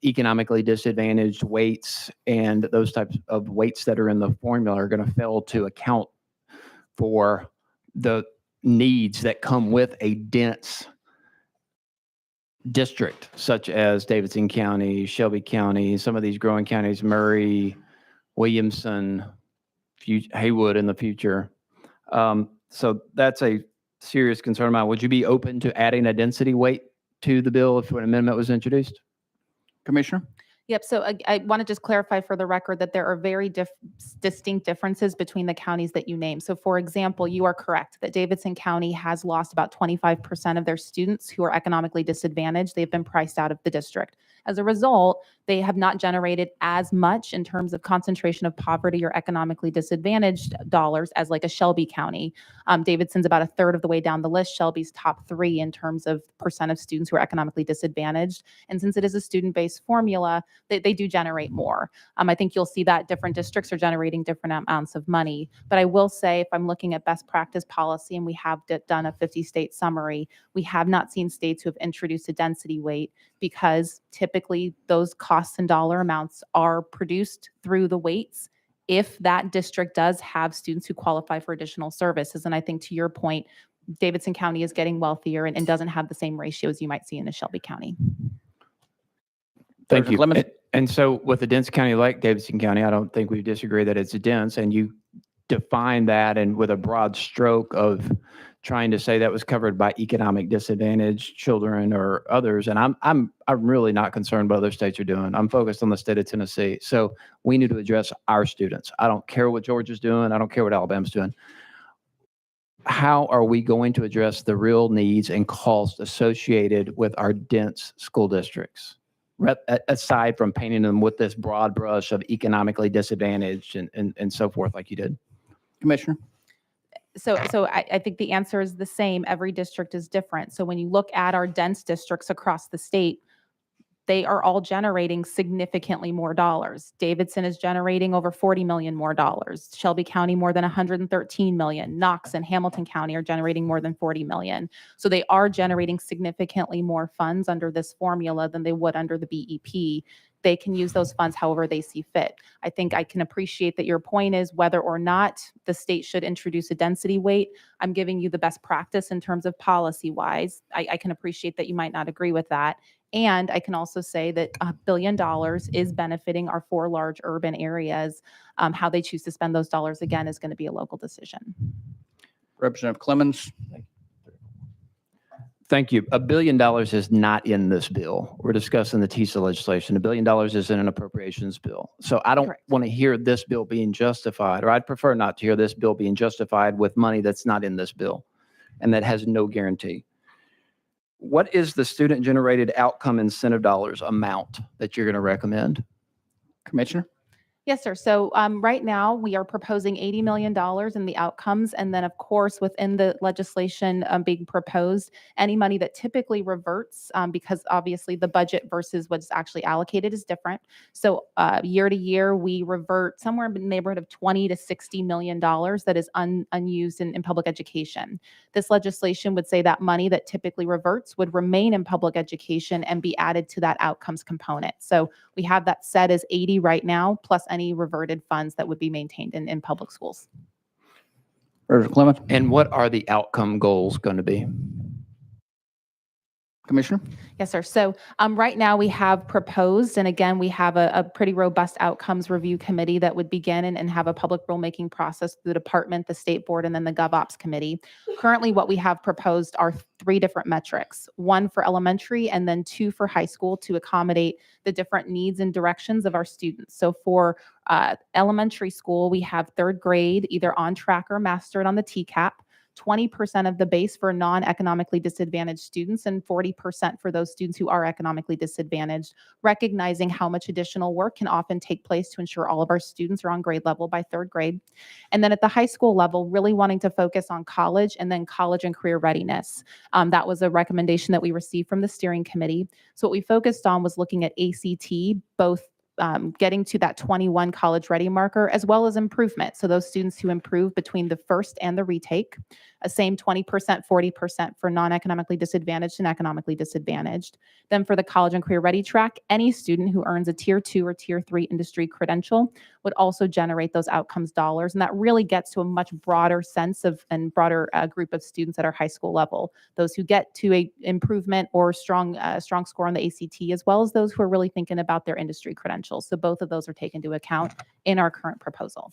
M: economically disadvantaged weights and those types of weights that are in the formula are going to fail to account for the needs that come with a dense district such as Davidson County, Shelby County, some of these growing counties, Murray, Williamson, Haywood in the future. So that's a serious concern of mine. Would you be open to adding a density weight to the bill if an amendment was introduced?
E: Commissioner?
G: Yep. So I want to just clarify for the record that there are very distinct differences between the counties that you name. So for example, you are correct that Davidson County has lost about 25% of their students who are economically disadvantaged. They've been priced out of the district. As a result, they have not generated as much in terms of concentration of poverty or economically disadvantaged dollars as like a Shelby County. Davidson's about a third of the way down the list. Shelby's top 3 in terms of percent of students who are economically disadvantaged. And since it is a student-based formula, they do generate more. I think you'll see that different districts are generating different amounts of money. But I will say, if I'm looking at best practice policy, and we have done a 50-state summary, we have not seen states who have introduced a density weight because typically those costs and dollar amounts are produced through the weights if that district does have students who qualify for additional services. And I think to your point, Davidson County is getting wealthier and doesn't have the same ratios you might see in a Shelby County.
M: Thank
E: President
M: you.
E: Clemens?
M: And so with a dense county like Davidson County, I don't think we disagree that it's dense, and you define that and with a broad stroke of trying to say that was covered by economic disadvantaged children or others. And I'm really not concerned what other states are doing. I'm focused on the state of Tennessee. So we need to address our students. I don't care what Georgia's doing. I don't care what Alabama's doing. How are we going to address the real needs and costs associated with our dense school districts? Aside from painting them with this broad brush of economically disadvantaged and so forth, like you did.
E: Commissioner?
G: So I think the answer is the same. Every district is different. So when you look at our dense districts across the state, they are all generating significantly more dollars. Davidson is generating over 40 million more dollars. Shelby County more than 113 million. Knox and Hamilton County are generating more than 40 million. So they are generating significantly more funds under this formula than they would under the BEP. They can use those funds however they see fit. I think I can appreciate that your point is whether or not the state should introduce a density weight. I'm giving you the best practice in terms of policy wise. I can appreciate that you might not agree with that. And I can also say that $1 billion is benefiting our 4 large urban areas. How they choose to spend those dollars, again, is going to be a local decision.
E: Representative Clemens?
M: Thank you. $1 billion is not in this bill. We're discussing the TISA legislation. $1 billion is in an appropriations bill. So I don't want to hear this bill being justified, or I'd prefer not to hear this bill being justified with money that's not in this bill and that has no guarantee. What is the student-generated outcome incentive dollars amount that you're going to recommend?
E: Commissioner?
G: Yes, sir. So right now we are proposing $80 million in the outcomes. And then of course, within the legislation being proposed, any money that typically reverts, because obviously the budget versus what's actually allocated is different. So year to year, we revert somewhere in the neighborhood of $20 to $60 million that is unused in public education. This legislation would say that money that typically reverts would remain in public education and be added to that outcomes component. So we have that set as 80 right now, plus any reverted funds that would be maintained in public schools.
E: Representative Clemens?
M: And what are the outcome goals going to be?
E: Commissioner?
G: Yes, sir. So right now we have proposed, and again, we have a pretty robust outcomes review committee that would begin and have a public rulemaking process through the department, the state board, and then the GovOps committee. Currently, what we have proposed are 3 different metrics, 1 for elementary and then 2 for high school to accommodate the different needs and directions of our students. So for elementary school, we have 3rd grade, either on track or mastered on the TCAP. 20% of the base for non-economically disadvantaged students and 40% for those students who are economically disadvantaged, recognizing how much additional work can often take place to ensure all of our students are on grade level by 3rd grade. And then at the high school level, really wanting to focus on college and then college and career readiness. That was a recommendation that we received from the steering committee. So what we focused on was looking at ACT, both getting to that 21 college ready marker, as well as improvement. So those students who improve between the first and the retake, a same 20%, 40% for non-economically disadvantaged and economically disadvantaged. Then for the college and career ready track, any student who earns a tier 2 or tier 3 industry credential would also generate those outcomes dollars. And that really gets to a much broader sense of and broader group of students at our high school level. Those who get to a improvement or strong score on the ACT, as well as those who are really thinking about their industry credentials. So both of those are taken into account in our current proposal.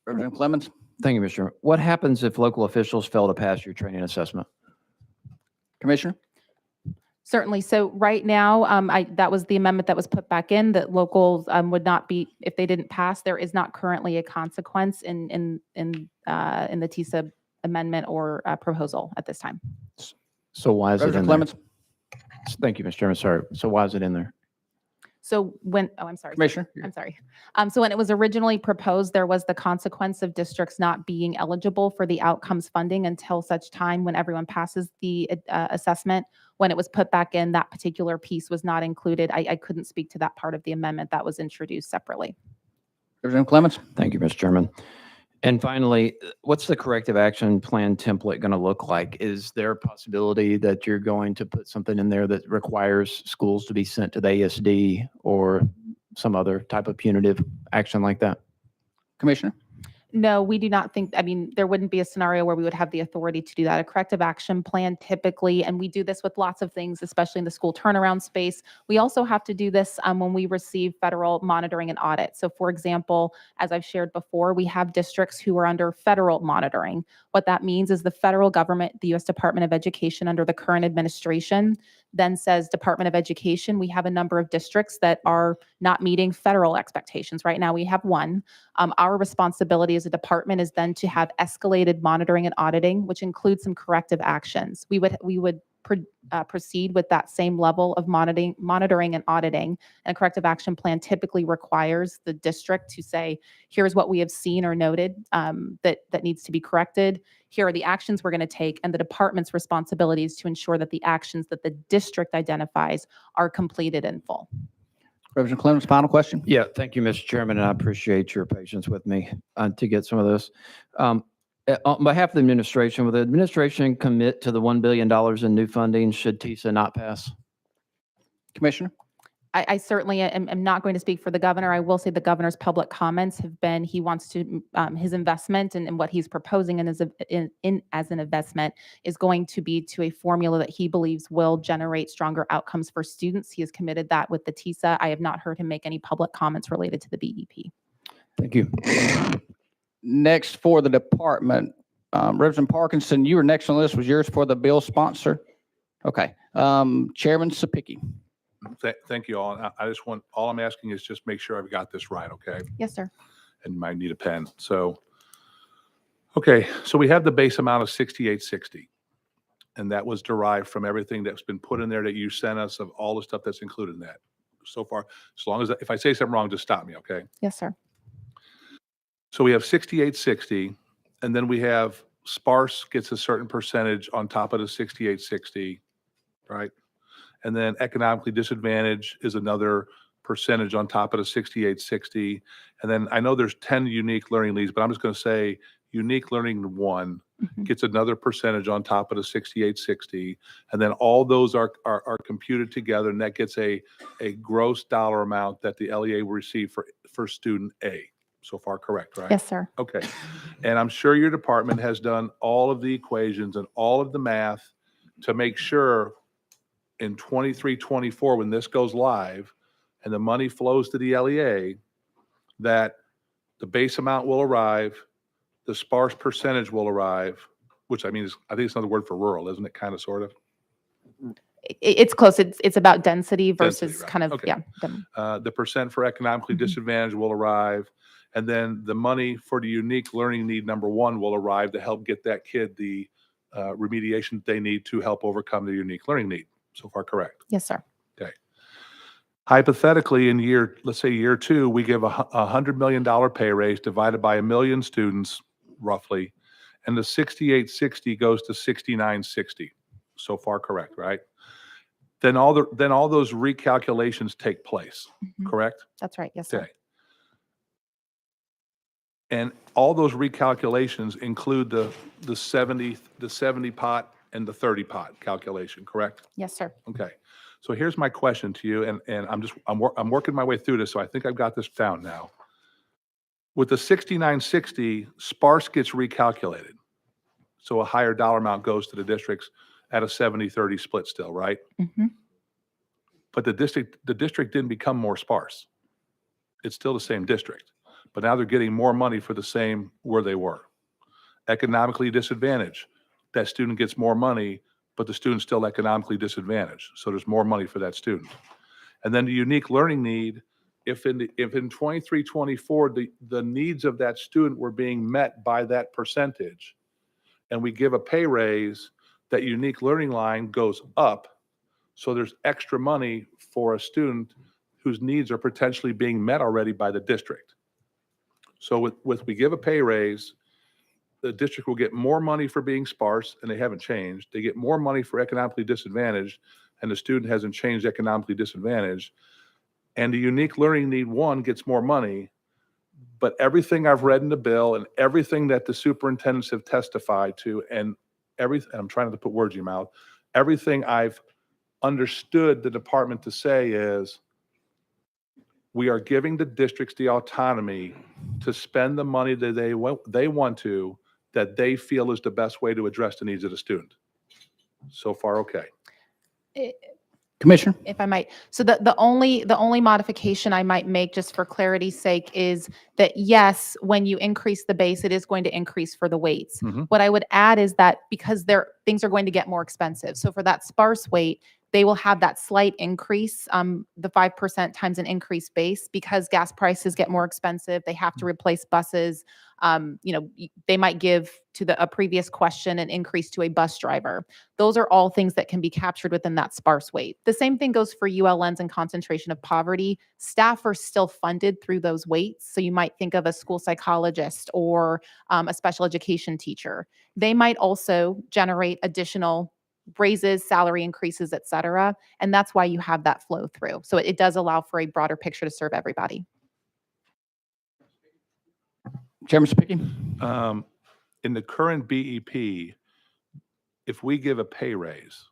E: Representative Clemens?
M: Thank you, Mr. Chairman. What happens if local officials fail to pass your training assessment?
E: Commissioner?
G: Certainly. So right now, that was the amendment that was put back in, that locals would not be, if they didn't pass, there is not currently a consequence in the TISA amendment or proposal at this time.
M: So why is it in there?
E: Clemens?
M: Thank you, Mr. Chairman. Sorry. So why is it in there?
G: So I'm sorry.
E: Commissioner?
G: I'm sorry. So when it was originally proposed, there was the consequence of districts not being eligible for the outcomes funding until such time when everyone passes the assessment. When it was put back in, that particular piece was not included. I couldn't speak to that part of the amendment that was introduced separately.
E: Representative Clemens?
M: Thank you, Mr. Chairman. And finally, what's the corrective action plan template going to look like? Is there a possibility that you're going to put something in there that requires schools to be sent to the ASD or some other type of punitive action like that?
E: Commissioner?
G: No, we do not think, I mean, there wouldn't be a scenario where we would have the authority to do that. A corrective action plan typically, and we do this with lots of things, especially in the school turnaround space. We also have to do this when we receive federal monitoring and audit. So for example, as I've shared before, we have districts who are under federal monitoring. What that means is the federal government, the U.S. Department of Education under the current administration, then says, Department of Education, we have a number of districts that are not meeting federal expectations. Right now, we have one. Our responsibility as a department is then to have escalated monitoring and auditing, which includes some corrective actions. We would proceed with that same level of monitoring and auditing. And a corrective action plan typically requires the district to say, here's what we have seen or noted that needs to be corrected. Here are the actions we're going to take, and the department's responsibility is to ensure that the actions that the district identifies are completed in full.
E: Representative Clemens, final question.
M: Yeah, thank you, Mr. Chairman, and I appreciate your patience with me to get some of this. On behalf of the administration, will the administration commit to the $1 billion in new funding should TISA not pass?
E: Commissioner?
G: I certainly am not going to speak for the governor. I will say the governor's public comments have been, he wants to, his investment and what he's proposing as an investment is going to be to a formula that he believes will generate stronger outcomes for students. He has committed that with the TISA. I have not heard him make any public comments related to the BEP.
M: Thank you.
E: Next for the department, Representative Parkinson, you were next on the list. Was yours for the bill sponsor? Okay. Chairman Sapicki.
C: Thank you all. I just want, all I'm asking is just make sure I've got this right, okay?
G: Yes, sir.
C: And you might need a pen. So, okay, so we have the base amount of 6860. And that was derived from everything that's been put in there that you sent us of all the stuff that's included in that so far. As long as, if I say something wrong, just stop me, okay?
G: Yes, sir.
C: So we have 6860, and then we have sparse gets a certain percentage on top of the 6860, right? And then economically disadvantaged is another percentage on top of the 6860. And then I know there's 10 unique learning needs, but I'm just going to say unique learning one gets another percentage on top of the 6860. And then all those are computed together, and that gets a gross dollar amount that the LEA will receive for student A. So far, correct, right?
G: Yes, sir.
C: Okay. And I'm sure your department has done all of the equations and all of the math to make sure in 23, 24, when this goes live and the money flows to the LEA, that the base amount will arrive, the sparse percentage will arrive, which I mean, I think it's another word for rural, isn't it? Kind of, sort of.
G: It's close. It's about density versus
C: Density, right.
G: kind of,
C: Okay.
G: yeah.
C: The percent for economically disadvantaged will arrive. And then the money for the unique learning need number one will arrive to help get that kid the remediation they need to help overcome the unique learning need. So far, correct?
G: Yes, sir.
C: Okay. Hypothetically, in let's say year two, we give a $100 million pay raise divided by 1 million students, roughly, and the 6860 goes to 6960. So far, correct, right? Then all those recalculations take place, correct?
G: That's right. Yes, sir.
C: Okay. And all those recalculations include the 70 pot and the 30 pot calculation, correct?
G: Yes, sir.
C: Okay. So here's my question to you, and I'm working my way through this, so I think I've got this down now. With the 6960, sparse gets recalculated. So a higher dollar amount goes to the districts at a 70-30 split still, right? But the district didn't become more sparse. It's still the same district, but now they're getting more money for the same where they were. Economically disadvantaged, that student gets more money, but the student's still economically disadvantaged. So there's more money for that student. And then the unique learning need, if in 23, 24, the needs of that student were being met by that percentage, and we give a pay raise, that unique learning line goes up. So there's extra money for a student whose needs are potentially being met already by the district. So we give a pay raise, the district will get more money for being sparse, and they haven't changed. They get more money for economically disadvantaged, and the student hasn't changed economically disadvantaged. And the unique learning need one gets more money, but everything I've read in the bill and everything that the superintendents have testified to, and I'm trying not to put words in your mouth, everything I've understood the department to say is we are giving the districts the autonomy to spend the money that they want to, that they feel is the best way to address the needs of the student. So far, okay.
E: Commissioner?
G: If I might. So the only modification I might make, just for clarity's sake, is that yes, when you increase the base, it is going to increase for the weights.
C: Mhm.
G: What I would add is that because things are going to get more expensive. So for that sparse weight, they will have that slight increase, the 5% times an increased base, because gas prices get more expensive. They have to replace buses. They might give a previous question an increase to a bus driver. Those are all things that can be captured within that sparse weight. The same thing goes for ULNs and concentration of poverty. Staff are still funded through those weights. So you might think of a school psychologist or a special education teacher. They might also generate additional raises, salary increases, et cetera. And that's why you have that flow through. So it does allow for a broader picture to serve everybody.
E: Chairman Sapicki?
C: In the current BEP, if we give a pay raise,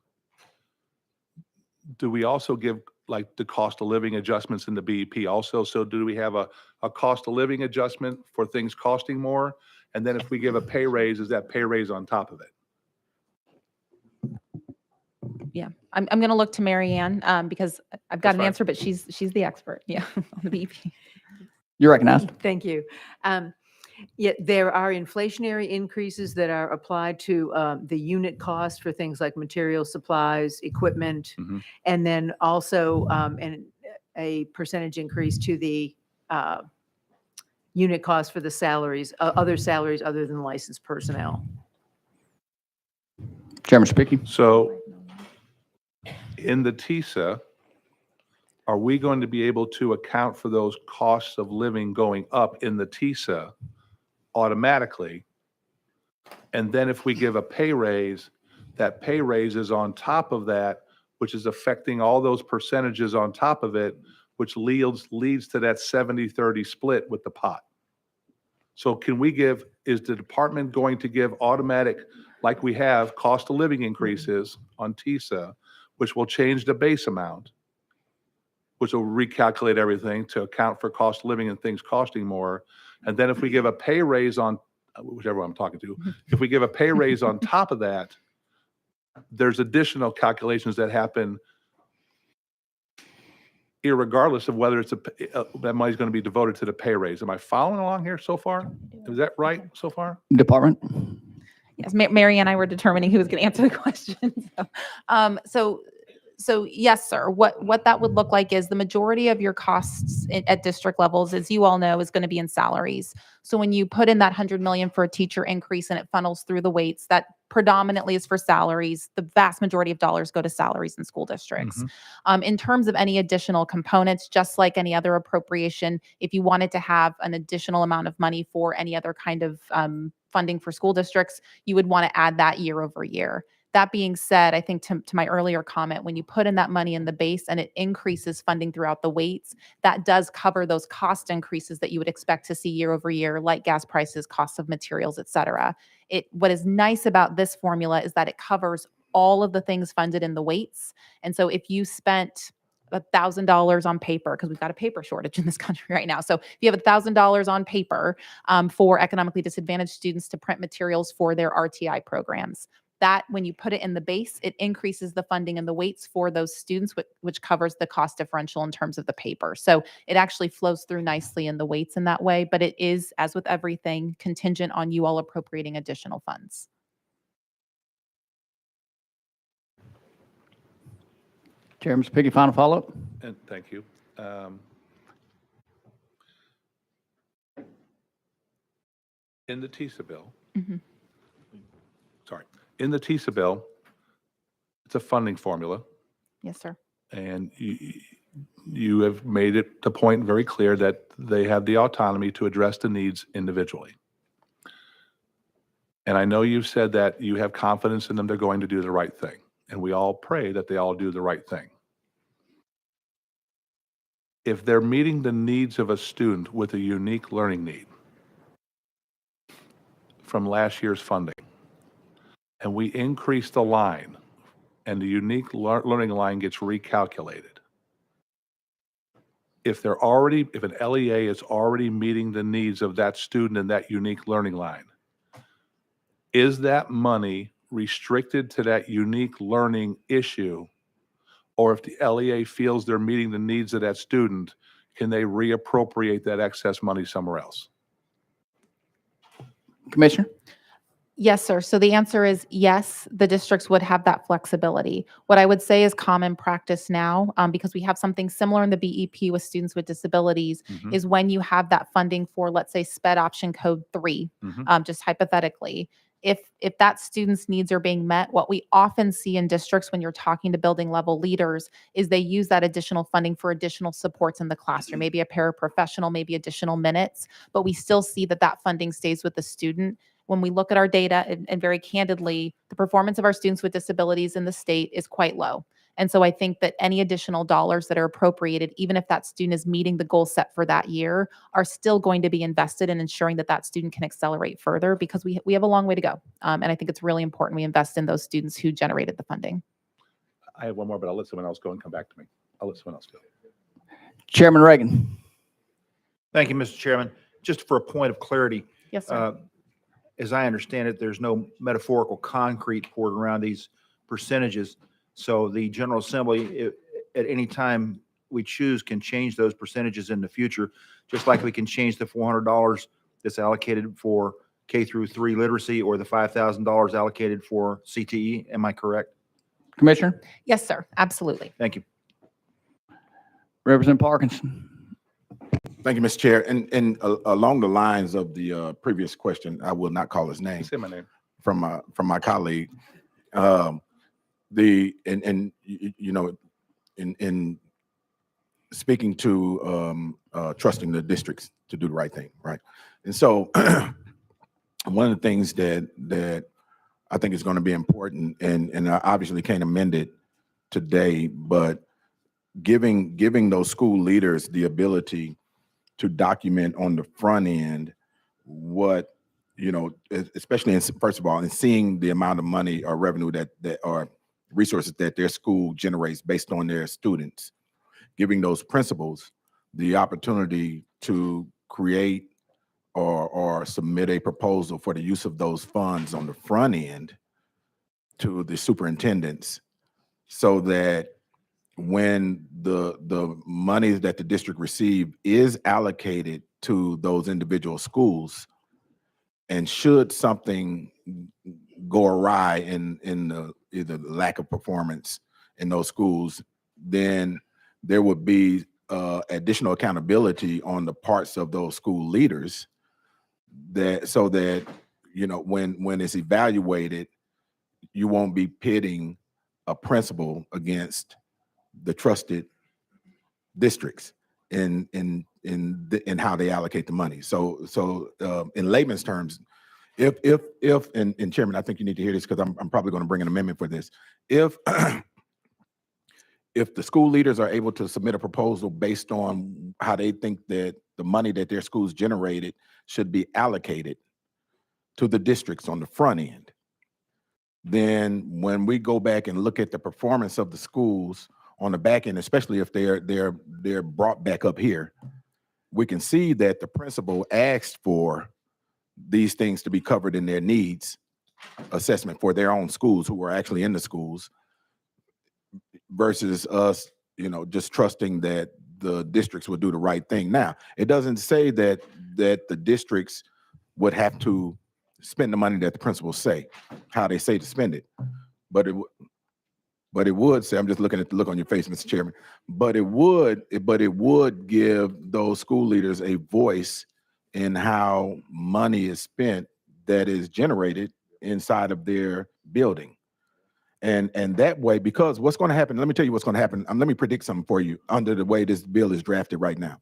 C: do we also give like the cost of living adjustments in the BEP also? So do we have a cost of living adjustment for things costing more? And then if we give a pay raise, is that pay raise on top of it?
G: Yeah, I'm going to look to Mary Ann because I've got
C: That's
G: an
C: fine.
G: answer, but she's the expert. Yeah, on the BP.
E: You're recognized.
I: Thank you. Yet there are inflationary increases that are applied to the unit cost for things like materials, supplies, equipment,
C: Mhm.
I: and then also a percentage increase to the unit cost for the salaries, other salaries other than licensed personnel.
E: Chairman Sapicki?
C: So in the TISA, are we going to be able to account for those costs of living going up in the TISA automatically? And then if we give a pay raise, that pay raise is on top of that, which is affecting all those percentages on top of it, which leads to that 70-30 split with the pot. So is the department going to give automatic, like we have, cost of living increases on TISA, which will change the base amount, which will recalculate everything to account for cost of living and things costing more. And then if we give a pay raise on, whichever one I'm talking to, if we give a pay raise on top of that, there's additional calculations that happen irregardless of whether that money's going to be devoted to the pay raise. Am I following along here so far? Is that right so far?
E: Department?
G: Yes, Mary and I were determining who was going to answer the question. So yes, sir. What that would look like is the majority of your costs at district levels, as you all know, is going to be in salaries. So when you put in that 100 million for a teacher increase and it funnels through the weights, that predominantly is for salaries. The vast majority of dollars go to salaries in school districts. In terms of any additional components, just like any other appropriation, if you wanted to have an additional amount of money for any other kind of funding for school districts, you would want to add that year over year. That being said, I think to my earlier comment, when you put in that money in the base and it increases funding throughout the weights, that does cover those cost increases that you would expect to see year over year, like gas prices, costs of materials, et cetera. What is nice about this formula is that it covers all of the things funded in the weights. And so if you spent $1,000 on paper, because we've got a paper shortage in this country right now. So if you have $1,000 on paper for economically disadvantaged students to print materials for their RTI programs, that when you put it in the base, it increases the funding and the weights for those students, which covers the cost differential in terms of the paper. So it actually flows through nicely in the weights in that way, but it is, as with everything, contingent on you all appropriating additional funds.
E: Chairman Sapicki, final follow-up?
C: And thank you. In the TISA bill, in the TISA bill, it's a funding formula,
G: Yes, sir.
C: and you have made it the point very clear that they have the autonomy to address the needs individually. And I know you've said that you have confidence in them, they're going to do the right thing. And we all pray that they all do the right thing. If they're meeting the needs of a student with a unique learning need from last year's funding, and we increase the line, and the unique learning line gets recalculated, if an LEA is already meeting the needs of that student in that unique learning line, is that money restricted to that unique learning issue? Or if the LEA feels they're meeting the needs of that student, can they reappropriate that excess money somewhere else?
E: Commissioner?
G: Yes, sir. So the answer is yes, the districts would have that flexibility. What I would say is common practice now, because we have something similar in the BEP with students with disabilities,
C: Mhm.
G: is when you have that funding for, let's say, SPED option code 3,
C: Mhm.
G: just hypothetically. If that student's needs are being met, what we often see in districts when you're talking to building level leaders is they use that additional funding for additional supports in the classroom, maybe a paraprofessional, maybe additional minutes, but we still see that that funding stays with the student. When we look at our data and very candidly, the performance of our students with disabilities in the state is quite low. And so I think that any additional dollars that are appropriated, even if that student is meeting the goal set for that year, are still going to be invested in ensuring that that student can accelerate further, because we have a long way to go. And I think it's really important we invest in those students who generated the funding.
C: I have one more, but I'll let someone else go and come back to me. I'll let someone else go.
E: Chairman Reagan.
K: Thank you, Mr. Chairman. Just for a point of clarity,
G: Yes, sir.
K: as I understand it, there's no metaphorical concrete poured around these percentages. So the General Assembly, at any time we choose, can change those percentages in the future, just like we can change the $400 that's allocated for K through 3 literacy or the $5,000 allocated for CTE. Am I correct?
E: Commissioner?
G: Yes, sir. Absolutely.
K: Thank you.
E: Representative Parkinson.
L: Thank you, Mr. Chair. And along the lines of the previous question, I will not call his name,
C: Say my name.
L: from my colleague. In speaking to trusting the districts to do the right thing, right? And so one of the things that I think is going to be important, and I obviously can't amend it today, but giving those school leaders the ability to document on the front end what, especially first of all, in seeing the amount of money or revenue that or resources that their school generates based on their students, giving those principals the opportunity to create or submit a proposal for the use of those funds on the front end to the superintendents, so that when the money that the district receive is allocated to those individual schools, and should something go awry in the either lack of performance in those schools, then there would be additional accountability on the parts of those school leaders, that so that when it's evaluated, you won't be pitting a principal against the trusted districts in how they allocate the money. So in layman's terms, if and Chairman, I think you need to hear this, because I'm probably going to bring an amendment for this. If if the school leaders are able to submit a proposal based on how they think that the money that their schools generated should be allocated to the districts on the front end, then when we go back and look at the performance of the schools on the back end, especially if they're brought back up here, we can see that the principal asked for these things to be covered in their needs assessment for their own schools who were actually in the schools, versus us, just trusting that the districts would do the right thing. Now, it doesn't say that the districts would have to spend the money that the principals say, how they say to spend it, but it would say, I'm just looking at the look on your face, Mr. Chairman, but it would give those school leaders a voice in how money is spent that is generated inside of their building. And that way, because what's going to happen, let me tell you what's going to happen. Let me predict something for you under the way this bill is drafted right now.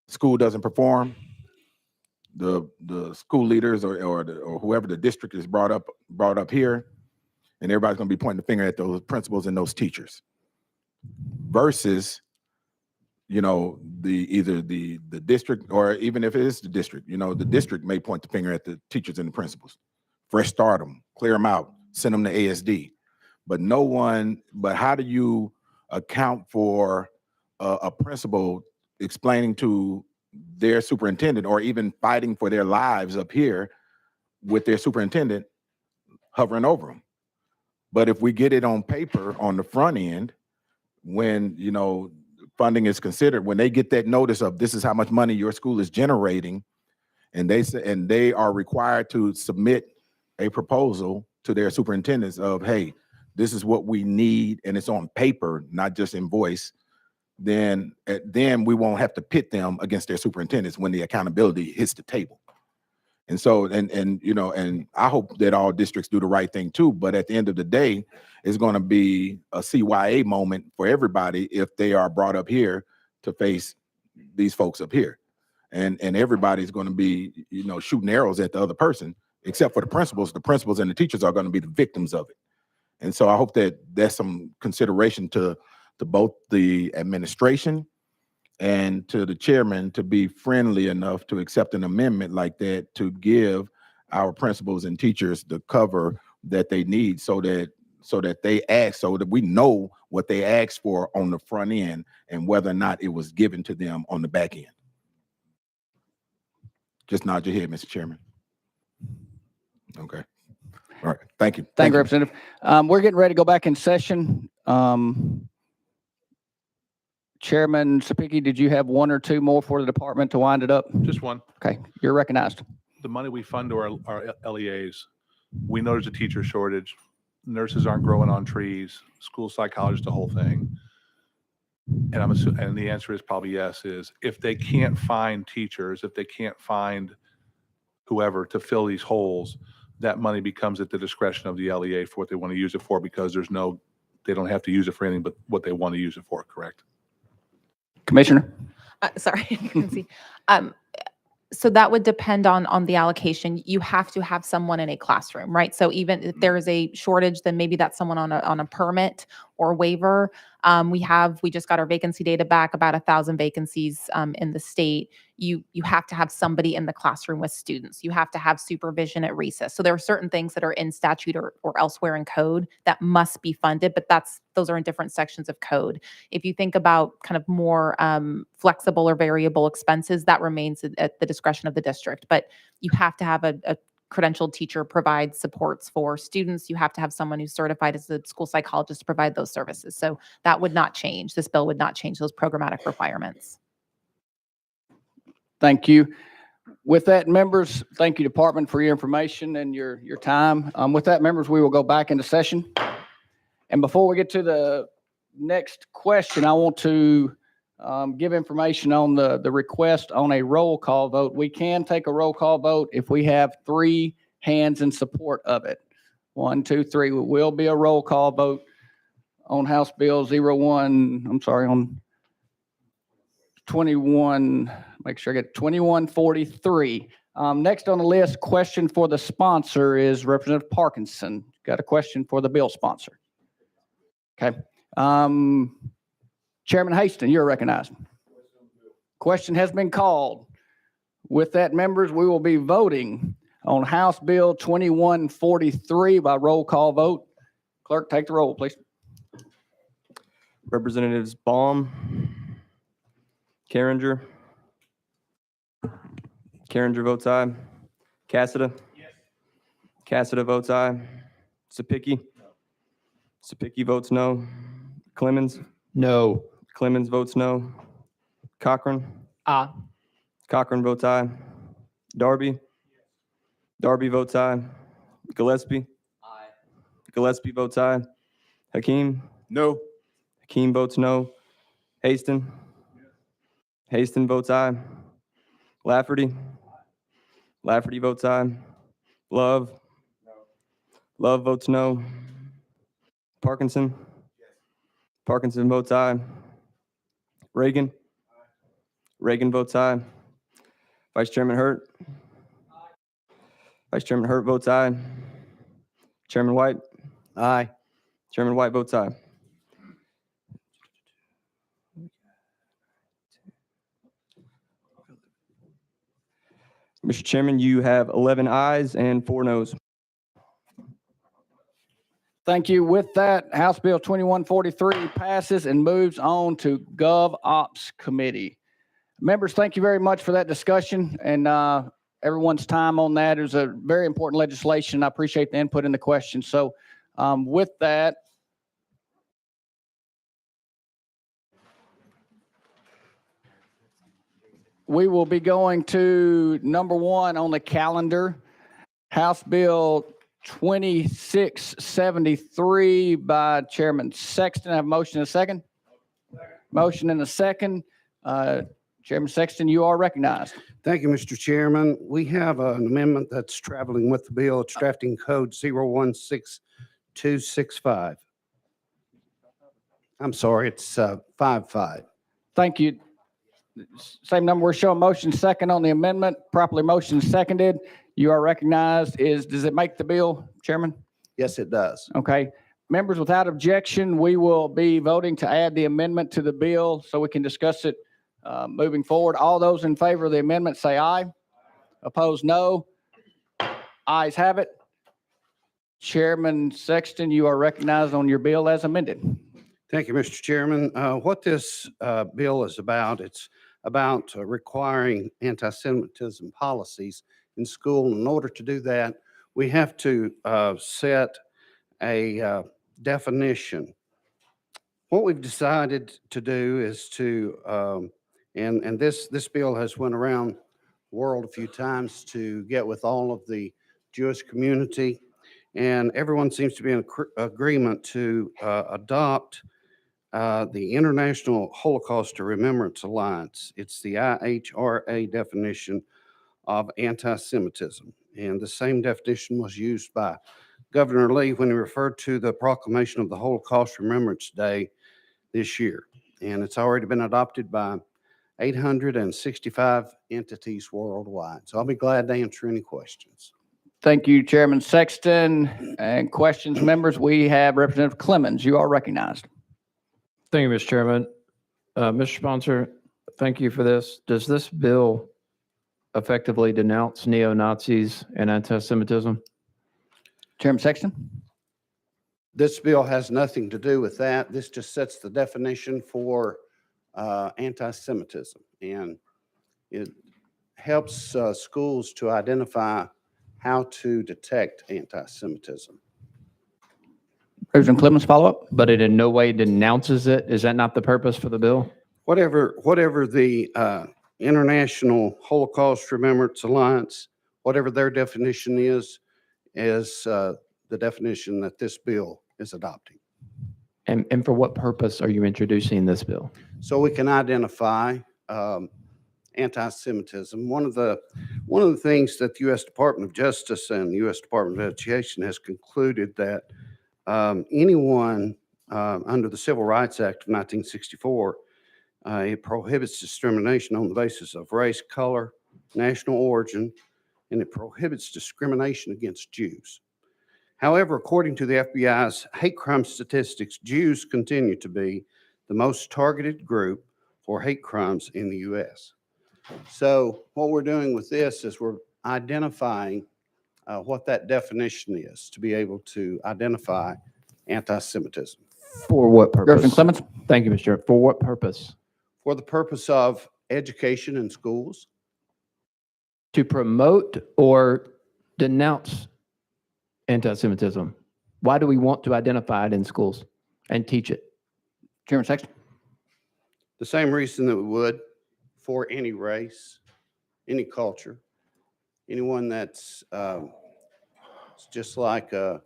L: School doesn't perform, the school leaders or whoever the district is brought up here, and everybody's going to be pointing the finger at those principals and those teachers, versus either the district, or even if it is the district, the district may point the finger at the teachers and the principals. Fresh start them, clear them out, send them to ASD. But how do you account for a principal explaining to their superintendent or even fighting for their lives up here with their superintendent hovering over them. But if we get it on paper on the front end, when, you know, funding is considered, when they get that notice of this is how much money your school is generating, and they are required to submit a proposal to their superintendents of, hey, this is what we need, and it's on paper, not just in voice, then we won't have to pit them against their superintendents when the accountability hits the table. And so, and you know, and I hope that all districts do the right thing too, but at the end of the day, it's going to be a CYA moment for everybody if they are brought up here to face these folks up here. And everybody's going to be, you know, shooting arrows at the other person, except for the principals. The principals and the teachers are going to be the victims of it. And so I hope that there's some consideration to both the administration and to the chairman to be friendly enough to accept an amendment like that to give our principals and teachers the cover that they need so that we know what they asked for on the front end and whether or not it was given to them on the back end. Just nod your head, Mr. Chairman. Okay. All right. Thank you.
E: Thank you, Representative. We're getting ready to go back in session. Chairman Sapicki, did you have one or two more for the department to wind it up?
C: Just one.
E: Okay, you're recognized.
C: The money we fund to our LEAs, we know there's a teacher shortage. Nurses aren't growing on trees, school psychologists, the whole thing. And I'm assuming, and the answer is probably yes, is if they can't find teachers, if they can't find whoever to fill these holes, that money becomes at the discretion of the LEA for what they want to use it for, because they don't have to use it for anything but what they want to use it for, correct?
E: Commissioner?
G: Sorry, I couldn't see. So that would depend on the allocation. You have to have someone in a classroom, right? So even if there is a shortage, then maybe that's someone on a permit or waiver. We just got our vacancy data back, about 1,000 vacancies in the state. You have to have somebody in the classroom with students. You have to have supervision at recess. So there are certain things that are in statute or elsewhere in code that must be funded, but those are in different sections of code. If you think about kind of more flexible or variable expenses, that remains at the discretion of the district. But you have to have a credentialed teacher provide supports for students. You have to have someone who's certified as a school psychologist to provide those services. So that would not change. This bill would not change those programmatic requirements.
E: Thank you. With that, members, thank you, department, for your information and your time. With that, members, we will go back into session. And before we get to the next question, I want to give information on the request on a roll call vote. We can take a roll call vote if we have 3 hands in support of it. 1, 2, 3. It will be a roll call vote on House Bill on 21, make sure I get 2143. Next on the list, question for the sponsor is Representative Parkinson. Got a question for the bill sponsor. Okay. Chairman Haston, you're recognized. Question has been called. With that, members, we will be voting on House Bill 2143 by roll call vote. Clerk, take the roll, please.
B: Representatives Baum, Carringer. Carringer votes aye. Cassida. Yes. Cassida votes aye. Sapicki. Sapicki votes no. Clemens.
M: No.
B: Clemens votes no. Cochran.
J: Aye.
B: Cochran votes aye. Darby. Darby votes aye. Gillespie.
J: Aye.
B: Gillespie votes aye. Hakeem.
L: No.
B: Hakeem votes no. Haston. Haston votes aye. Lafferty. Lafferty votes aye. Love. Love votes no. Parkinson. Parkinson votes aye. Reagan. Reagan votes aye. Vice Chairman Hurt. Vice Chairman Hurt votes aye. Chairman White.
N: Aye.
B: Chairman White votes aye. Mr. Chairman, you have 11 ayes and 4 noes.
E: Thank you. With that, House Bill 2143 passes and moves on to Gov Ops Committee. Members, thank you very much for that discussion and everyone's time on that. It was a very important legislation. I appreciate the input and the questions. So with that, we will be going to number 1 on the calendar, House Bill 2673 by Chairman Sexton. I have a motion and a second. Motion and a second. Chairman Sexton, you are recognized.
P: Thank you, Mr. Chairman. We have an amendment that's traveling with the bill. It's drafting code 016265. I'm sorry, it's 55.
E: Thank you. Same number. We're showing motion second on the amendment. Properly motion seconded. You are recognized. Does it make the bill, Chairman?
P: Yes, it does.
E: Okay. Members, without objection, we will be voting to add the amendment to the bill so we can discuss it moving forward. All those in favor of the amendment say aye. Opposed, no. Ayes have it. Chairman Sexton, you are recognized on your bill as amended.
P: Thank you, Mr. Chairman. What this bill is about, it's about requiring anti-Semitism policies in school. In order to do that, we have to set a definition. What we've decided to do is to, and this bill has went around the world a few times to get with all of the Jewish community, and everyone seems to be in agreement to adopt the International Holocaust Remembrance Alliance. It's the IHRA definition of anti-Semitism. And the same definition was used by Governor Lee when he referred to the proclamation of the Holocaust Remembrance Day this year. And it's already been adopted by 865 entities worldwide. So I'll be glad to answer any questions.
E: Thank you, Chairman Sexton. And questions, members, we have Representative Clemens. You are recognized.
M: Thank you, Mr. Chairman. Mr. Sponsor, thank you for this. Does this bill effectively denounce neo-Nazis and anti-Semitism?
E: Chairman Sexton?
P: This bill has nothing to do with that. This just sets the definition for anti-Semitism, and it helps schools to identify how to detect anti-Semitism.
E: President Clemens, follow up?
M: But it in no way denounces it? Is that not the purpose for the bill?
P: Whatever the International Holocaust Remembrance Alliance, whatever their definition is the definition that this bill is adopting.
M: And for what purpose are you introducing this bill?
P: So we can identify anti-Semitism. One of the things that the U.S. Department of Justice and the U.S. Department of Education has concluded that anyone under the Civil Rights Act of 1964, it prohibits discrimination on the basis of race, color, national origin, and it prohibits discrimination against Jews. However, according to the FBI's hate crime statistics, Jews continue to be the most targeted group for hate crimes in the U.S. So what we're doing with this is we're identifying what that definition is to be able to identify anti-Semitism.
M: For what purpose?
E: Representative Clemens?
M: Thank you, Mr. Chair. For what purpose?
P: For the purpose of education in schools.
M: To promote or denounce anti-Semitism? Why do we want to identify it in schools and teach it?
E: Chairman Sexton?
P: The same reason that we would for any race, any culture, anyone that's just like a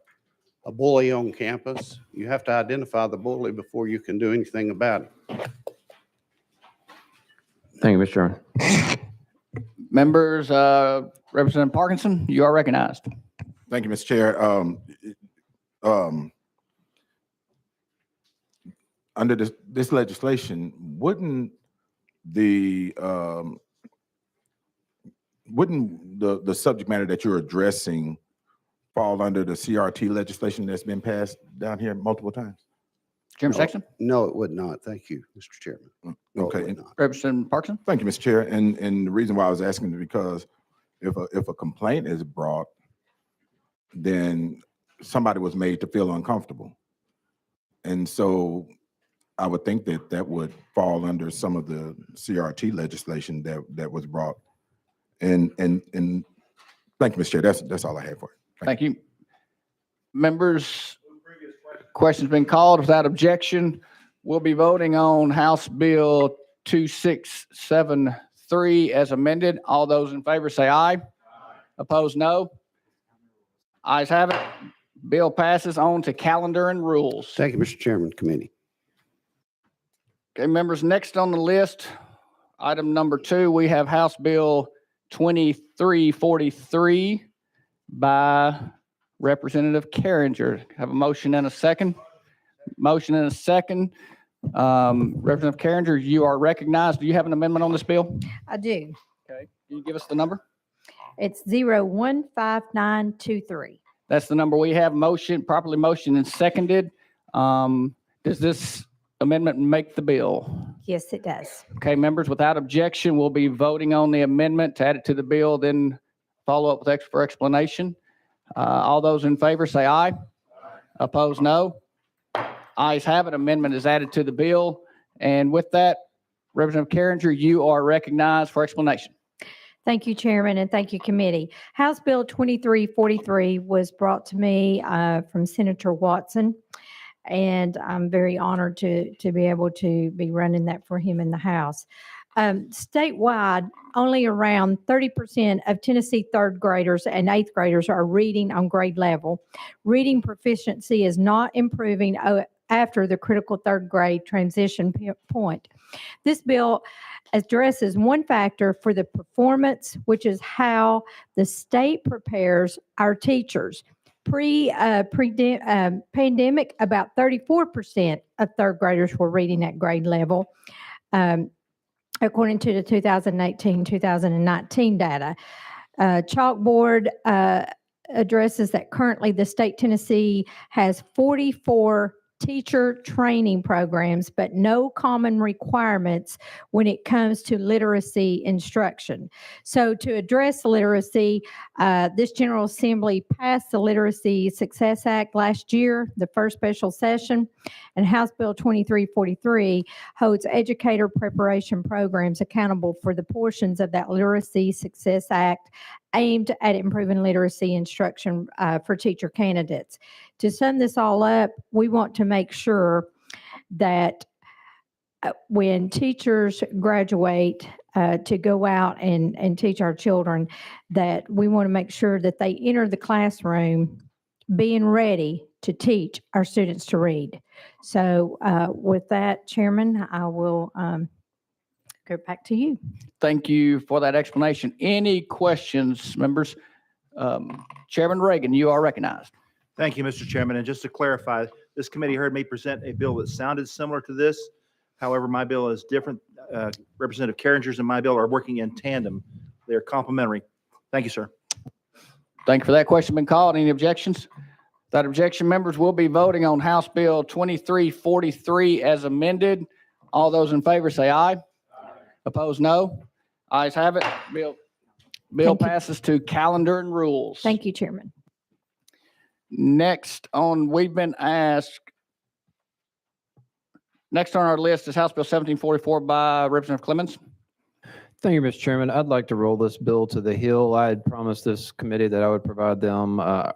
P: bully on campus. You have to identify the bully before you can do anything about it.
M: Thank you, Mr. Chairman.
E: Members, Representative Parkinson, you are recognized.
L: Thank you, Mr. Chair. Under this legislation, wouldn't the subject matter that you're addressing fall under the CRT legislation that's been passed down here multiple times?
E: Chairman Sexton?
P: No, it would not. Thank you, Mr. Chairman. No, it
L: Okay.
P: would not.
E: Representative Parkinson?
L: Thank you, Mr. Chair. And the reason why I was asking is because if a complaint is brought, then somebody was made to feel uncomfortable. And so I would think that that would fall under some of the CRT legislation that was brought. And thank you, Mr. Chair. That's all I have for it.
E: Thank you. Members, questions been called. Without objection, we'll be voting on House Bill 2673 as amended. All those in favor say aye. Opposed, no. Ayes have it. Bill passes on to calendar and rules.
P: Thank you, Mr. Chairman, committee.
E: Okay, members, next on the list, item number 2, we have House Bill 2343 by Representative Carringer. Have a motion and a second. Motion and a second. Representative Carringer, you are recognized. Do you have an amendment on this bill?
Q: I do.
E: Okay. Can you give us the number?
Q: It's 015923.
E: That's the number we have. Motion, properly motioned and seconded. Does this amendment make the bill?
Q: Yes, it does.
E: Okay, members, without objection, we'll be voting on the amendment to add it to the bill, then follow up with extra explanation. All those in favor say aye. Opposed, no. Ayes have it. Amendment is added to the bill. And with that, Representative Carringer, you are recognized for explanation.
Q: Thank you, Chairman, and thank you, committee. House Bill 2343 was brought to me from Senator Watson, and I'm very honored to be able to be running that for him in the House. Statewide, only around 30% of Tennessee third graders and eighth graders are reading on grade level. Reading proficiency is not improving after the critical third grade transition point. This bill addresses one factor for the performance, which is how the state prepares our teachers. Pandemic, about 34% of third graders were reading at grade level, according to the 2018-2019 data. Chalkboard addresses that currently the state Tennessee has 44 teacher training programs, but no common requirements when it comes to literacy instruction. So to address literacy, this General Assembly passed the Literacy Success Act last year, the first special session, and House Bill 2343 holds educator preparation programs accountable for the portions of that Literacy Success Act aimed at improving literacy instruction for teacher candidates. To sum this all up, we want to make sure that when teachers graduate to go out and teach our children, that we want to make sure that they enter the classroom being ready to teach our students to read. So with that, Chairman, I will go back to you.
E: Thank you for that explanation. Any questions, members? Chairman Reagan, you are recognized.
K: Thank you, Mr. Chairman. And just to clarify, this committee heard me present a bill that sounded similar to this. However, my bill is different. Representative Carringer's and my bill are working in tandem. They're complementary. Thank you, sir.
E: Thank you for that. Question been called. Any objections? Without objection, members will be voting on House Bill 2343 as amended. All those in favor say aye. Opposed, no. Ayes have it. Bill passes to calendar and rules.
Q: Thank you, Chairman.
E: Next on, we've been asked, next on our list is House Bill 1744 by Representative Clemens.
B: Thank you, Mr. Chairman. I'd like to roll this bill to the Hill. I had promised this committee that I would provide them, I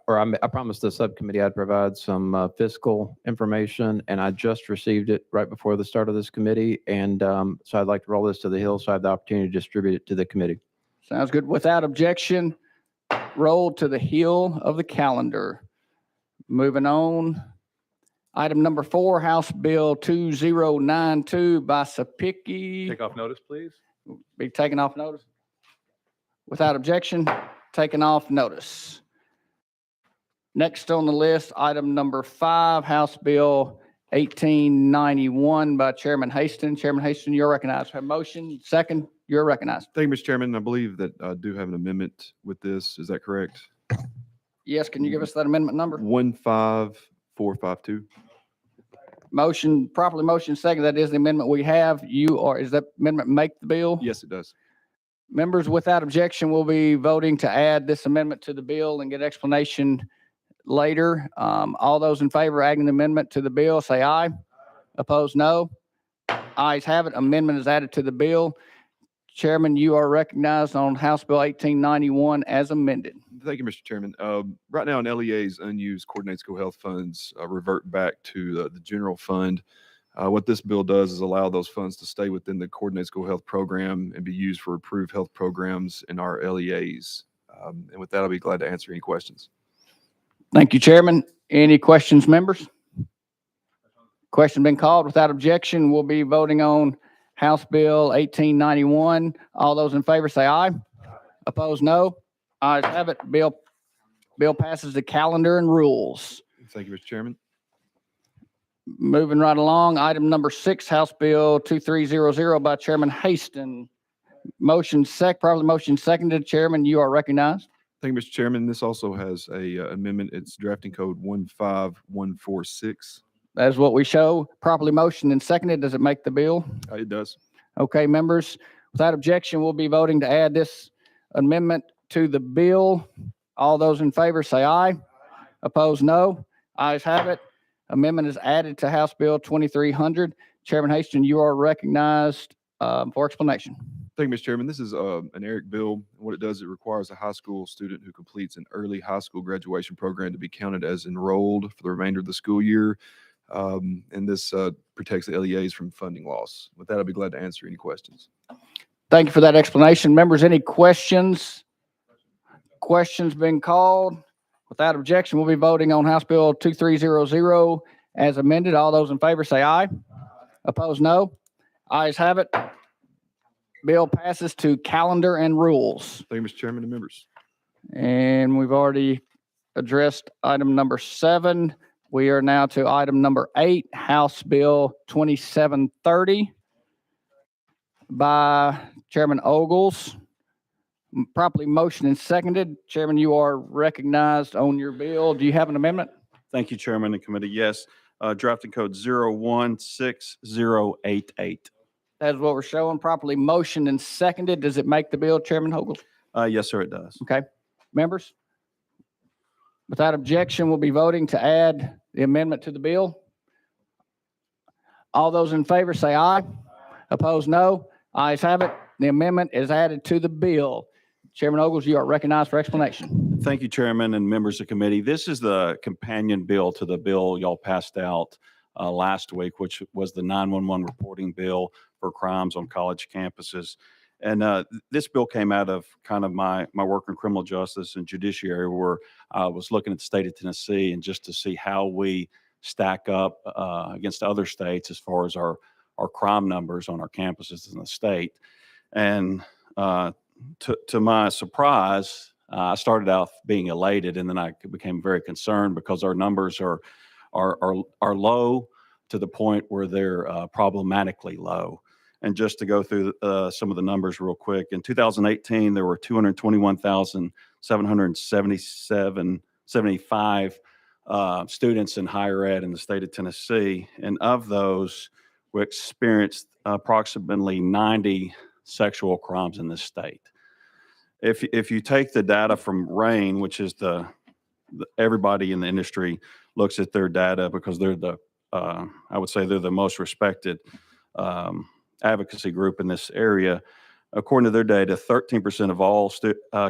B: promised the subcommittee I'd provide some fiscal information, and I just received it right before the start of this committee. And so I'd like to roll this to the Hill so I have the opportunity to distribute it to the committee.
E: Sounds good. Without objection, roll to the Hill of the calendar. Moving on. Item number 4, House Bill 2092 by Sapicki.
C: Take off notice, please.
E: Be taken off notice. Without objection, taken off notice. Next on the list, item number 5, House Bill 1891 by Chairman Haston. Chairman Haston, you're recognized. Have motion. Second, you're recognized.
R: Thank you, Mr. Chairman. I believe that I do have an amendment with this. Is that correct?
E: Yes, can you give us that amendment number?
R: 15452.
E: Motion, properly motion second. That is the amendment we have. Is that amendment make the bill?
R: Yes, it does.
E: Members, without objection, will be voting to add this amendment to the bill and get explanation later. All those in favor of adding an amendment to the bill, say aye. Opposed, no. Ayes have it. Amendment is added to the bill. Chairman, you are recognized on House Bill 1891 as amended.
R: Thank you, Mr. Chairman. Right now, in LEA's unused coordinated school health funds revert back to the general fund. What this bill does is allow those funds to stay within the coordinated school health program and be used for approved health programs in our LEAs. And with that, I'll be glad to answer any questions.
E: Thank you, Chairman. Any questions, members? Question been called. Without objection, we'll be voting on House Bill 1891. All those in favor say aye. Opposed, no. Ayes have it. Bill passes the calendar and rules.
R: Thank you, Mr. Chairman.
E: Moving right along, item number 6, House Bill 2300 by Chairman Haston. Probably motion seconded. Chairman, you are recognized.
R: Thank you, Mr. Chairman. This also has a amendment. It's drafting code 15146.
E: That is what we show. Properly motioned and seconded. Does it make the bill?
R: It does.
E: Okay, members, without objection, we'll be voting to add this amendment to the bill. All those in favor say aye. Opposed, no. Ayes have it. Amendment is added to House Bill 2300. Chairman Haston, you are recognized for explanation.
R: Thank you, Mr. Chairman. This is an ERIC bill. What it does, it requires a high school student who completes an early high school graduation program to be counted as enrolled for the remainder of the school year. And this protects the LEAs from funding loss. With that, I'll be glad to answer any questions.
E: Thank you for that explanation. Members, any questions? Questions been called? Without objection, we'll be voting on House Bill 2300 as amended. All those in favor say aye. Opposed, no. Ayes have it. Bill passes to calendar and rules.
R: Thank you, Mr. Chairman and members.
E: And we've already addressed item number 7. We are now to item number 8, House Bill 2730 by Chairman Ogles. Properly motioned and seconded. Chairman, you are recognized on your bill. Do you have an amendment?
S: Thank you, Chairman and Committee. Yes, drafting code 016088.
E: That is what we're showing. Properly motioned and seconded. Does it make the bill, Chairman Ogles?
S: Yes, sir, it does.
E: Okay. Members? Without objection, we'll be voting to add the amendment to the bill. All those in favor say aye. Opposed, no. Ayes have it. The amendment is added to the bill. Chairman Ogles, you are recognized for explanation.
S: Thank you, Chairman and members of the committee. This is the companion bill to the bill y'all passed out last week, which was the 911 reporting bill for crimes on college campuses. And this bill came out of kind of my work in criminal justice and judiciary, where I was looking at the state of Tennessee and just to see how we stack up against other states as far as our crime numbers on our campuses in the state. And to my surprise, I started out being elated, and then I became very concerned because our numbers are low to the point where they're problematically low. And just to go through some of the numbers real quick, in 2018, there were 221,775 students in higher ed in the state of Tennessee. And of those, we experienced approximately 90 sexual crimes in this state. If you take the data from RAIN, which is everybody in the industry looks at their data because they're I would say they're the most respected advocacy group in this area. According to their data, 13% of all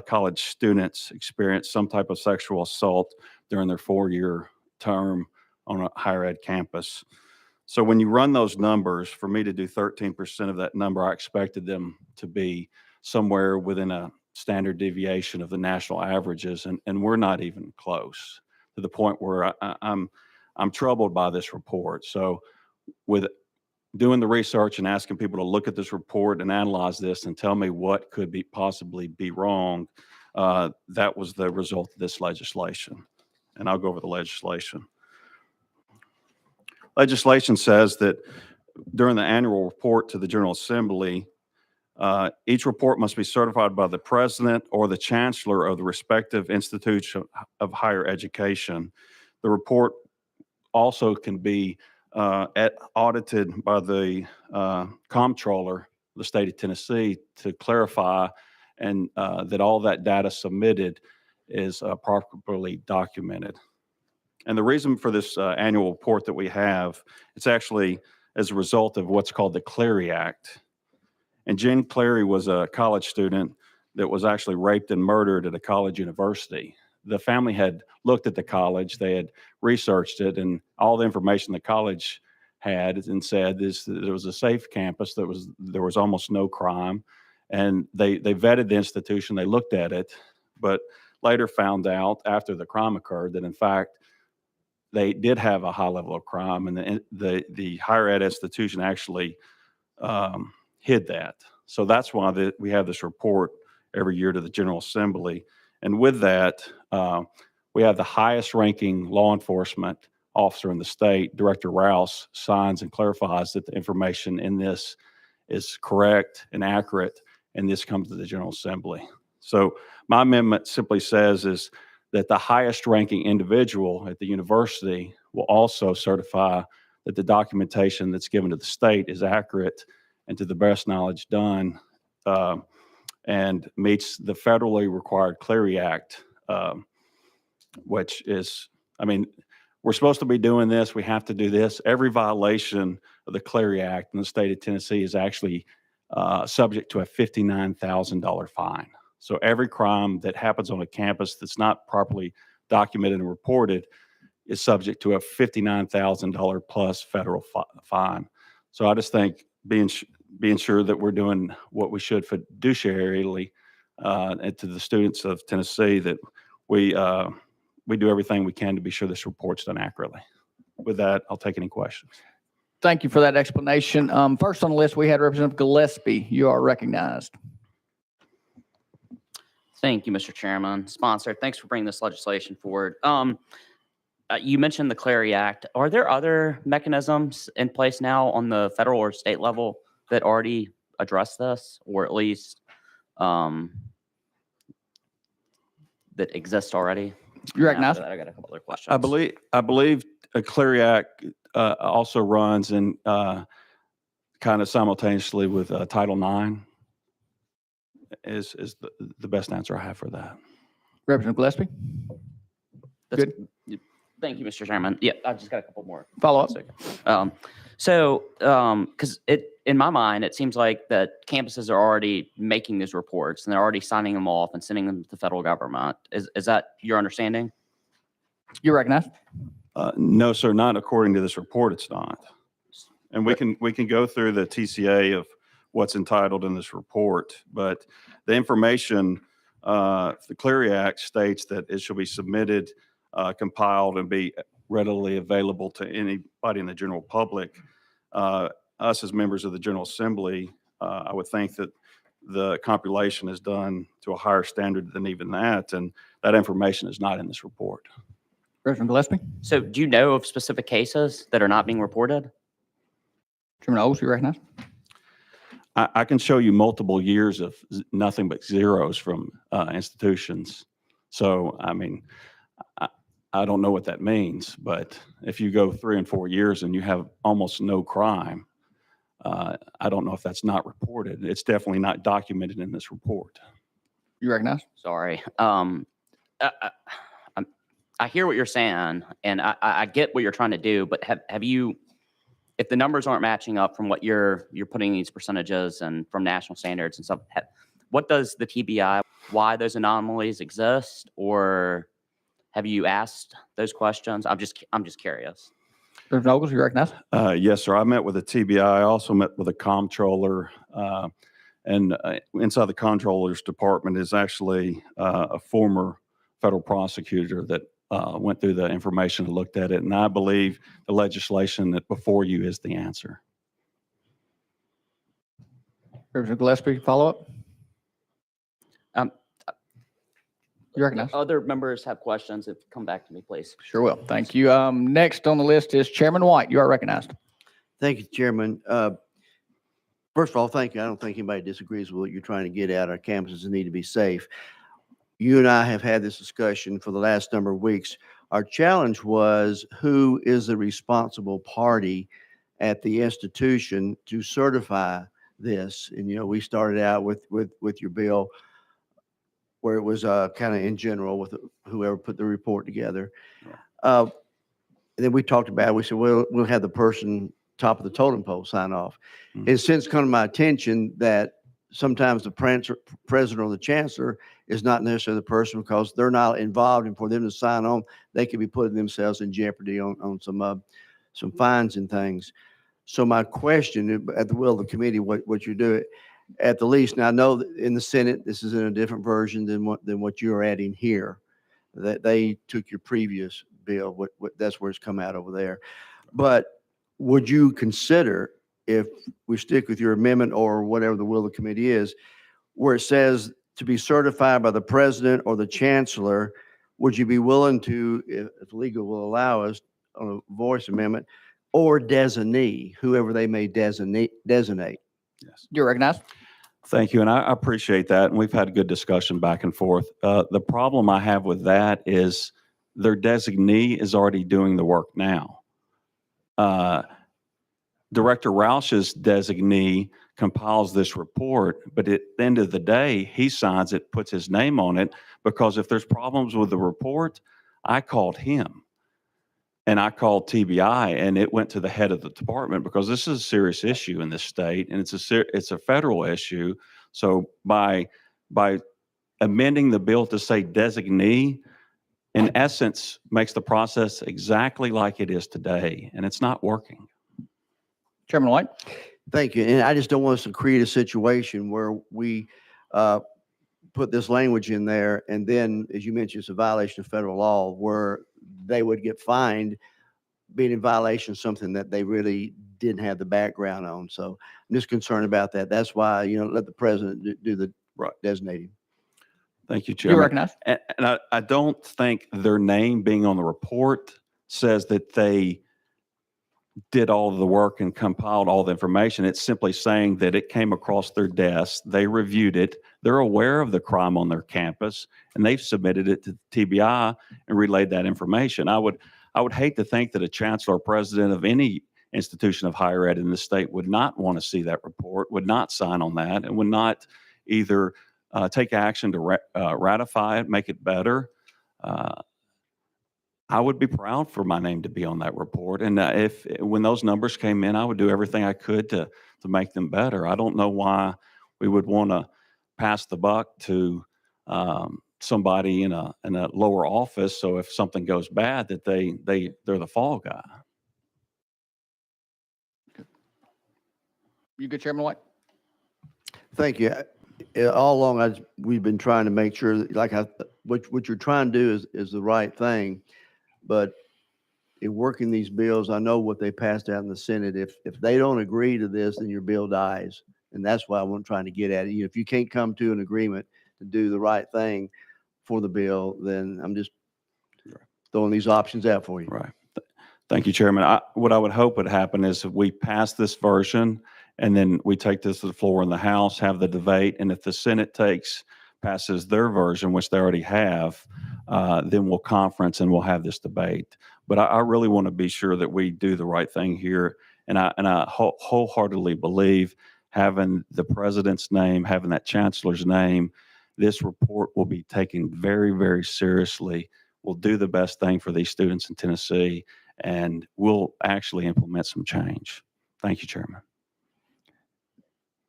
S: college students experience some type of sexual assault during their 4-year term on a higher ed campus. So when you run those numbers, for me to do 13% of that number, I expected them to be somewhere within a standard deviation of the national averages, and we're not even close, to the point where I'm troubled by this report. So with doing the research and asking people to look at this report and analyze this and tell me what could possibly be wrong, that was the result of this legislation. And I'll go over the legislation. Legislation says that during the annual report to the General Assembly, each report must be certified by the president or the chancellor of the respective institution of higher education. The report also can be audited by the comptroller of the state of Tennessee to clarify and that all that data submitted is properly documented. And the reason for this annual report that we have, it's actually as a result of what's called the Clery Act. And Jen Clery was a college student that was actually raped and murdered at a college university. The family had looked at the college, they had researched it, and all the information the college had and said this, that it was a safe campus, there was almost no crime. And they vetted the institution, they looked at it, but later found out after the crime occurred that in fact, they did have a high level of crime, and the higher ed institution actually hid that. So that's why we have this report every year to the General Assembly. And with that, we have the highest ranking law enforcement officer in the state, Director Rouse, signs and clarifies that the information in this is correct and accurate, and this comes to the General Assembly. So my amendment simply says is that the highest ranking individual at the university will also certify that the documentation that's given to the state is accurate and to the best knowledge done, and meets the federally required Clery Act, which is, I mean, we're supposed to be doing this, we have to do this. Every violation of the Clery Act in the state of Tennessee is actually subject to a $59,000 fine. So every crime that happens on a campus that's not properly documented and reported is subject to a $59,000 plus federal fine. So I just think being sure that we're doing what we should fiduciarily and to the students of Tennessee, that we do everything we can to be sure this report's done accurately. With that, I'll take any questions.
E: Thank you for that explanation. First on the list, we had Representative Gillespie. You are recognized.
T: Thank you, Mr. Chairman. Sponsor, thanks for bringing this legislation forward. You mentioned the Clery Act. Are there other mechanisms in place now on the federal or state level that already address this, or at least that exist already?
E: You're recognized.
T: I got a couple other questions.
S: I believe a Clery Act also runs in kind of simultaneously with Title IX. Is the best answer I have for that.
E: Representative Gillespie.
T: Good. Thank you, Mr. Chairman. Yeah, I just got a couple more.
E: Follow up.
T: Because in my mind, it seems like that campuses are already making these reports and they're already signing them off and sending them to the federal government. Is that your understanding?
E: You're recognized.
S: No, sir, not according to this report. It's not. And we can go through the TCA of what's entitled in this report, but the information, the Clery Act states that it shall be submitted, compiled, and be readily available to anybody in the general public. Us as members of the General Assembly, I would think that the compilation is done to a higher standard than even that, and that information is not in this report.
E: Representative Gillespie.
T: So do you know of specific cases that are not being reported?
E: Chairman Owens, you recognize?
S: I can show you multiple years of nothing but zeros from institutions. So, I mean, I don't know what that means, but if you go 3 and 4 years and you have almost no crime, I don't know if that's not reported. It's definitely not documented in this report.
E: You recognize?
T: Sorry. I hear what you're saying, and I get what you're trying to do, but have you, if the numbers aren't matching up from what you're putting these percentages and from national standards and stuff, what does the TBI, why those anomalies exist, or have you asked those questions? I'm just curious.
E: Representative Ogles, you recognize?
S: Yes, sir. I met with a TBI. I also met with a comptroller, and inside the comptroller's department is actually a former federal prosecutor that went through the information and looked at it. And I believe the legislation that before you is the answer.
E: Representative Gillespie, follow up? You recognize?
T: Other members have questions. If come back to me, please.
E: Sure will. Thank you. Next on the list is Chairman White. You are recognized.
A: Thank you, Chairman. First of all, thank you. I don't think anybody disagrees with what you're trying to get at. Our campuses need to be safe. You and I have had this discussion for the last number of weeks. Our challenge was who is the responsible party at the institution to certify this. And, you know, we started out with your bill where it was kind of in general with whoever put the report together. And then we talked about it. We said, well, we'll have the person top of the totem pole sign off. It's since come to my attention that sometimes the president or the chancellor is not necessarily the person because they're not involved, and for them to sign on, they could be putting themselves in jeopardy on some fines and things. So my question, at the will of the committee, what you do at the least. Now I know that in the Senate, this is in a different version than what you're adding here. That they took your previous bill. That's where it's come out over there. But would you consider, if we stick with your amendment or whatever the will of the committee is, where it says to be certified by the president or the chancellor, would you be willing to, if legal will allow us, on a voice amendment, or designee, whoever they may designate?
S: Yes.
E: You're recognized.
S: Thank you, and I appreciate that, and we've had a good discussion back and forth. The problem I have with that is their designee is already doing the work now. Director Roush's designee compiles this report, but at the end of the day, he signs it, puts his name on it, because if there's problems with the report, I called him. And I called TBI, and it went to the head of the department because this is a serious issue in this state, and it's a federal issue. So by amending the bill to say designee, in essence, makes the process exactly like it is today, and it's not working.
E: Chairman White.
A: Thank you. And I just don't want us to create a situation where we put this language in there, and then, as you mentioned, it's a violation of federal law where they would get fined being in violation of something that they really didn't have the background on. So I'm just concerned about that. That's why, let the president do the designating.
S: Thank you, Chairman.
E: You're recognized.
S: And I don't think their name being on the report says that they did all of the work and compiled all the information. It's simply saying that it came across their desk, they reviewed it, they're aware of the crime on their campus, and they've submitted it to TBI and relayed that information. I would hate to think that a chancellor or president of any institution of higher ed in the state would not want to see that report, would not sign on that, and would not either take action to ratify it, make it better. I would be proud for my name to be on that report. And when those numbers came in, I would do everything I could to make them better. I don't know why we would want to pass the buck to somebody in a lower office. So if something goes bad, that they're the fall guy.
E: You good, Chairman White?
A: Thank you. All along, we've been trying to make sure that, what you're trying to do is the right thing. But in working these bills, I know what they passed out in the Senate. If they don't agree to this, then your bill dies. And that's why I'm trying to get at it. If you can't come to an agreement to do the right thing for the bill, then I'm just throwing these options out for you.
S: Right. Thank you, Chairman. What I would hope would happen is if we pass this version and then we take this to the floor in the House, have the debate, and if the Senate passes their version, which they already have, then we'll conference and we'll have this debate. But I really want to be sure that we do the right thing here. And I wholeheartedly believe having the president's name, having that chancellor's name, this report will be taken very, very seriously. We'll do the best thing for these students in Tennessee, and we'll actually implement some change. Thank you, Chairman.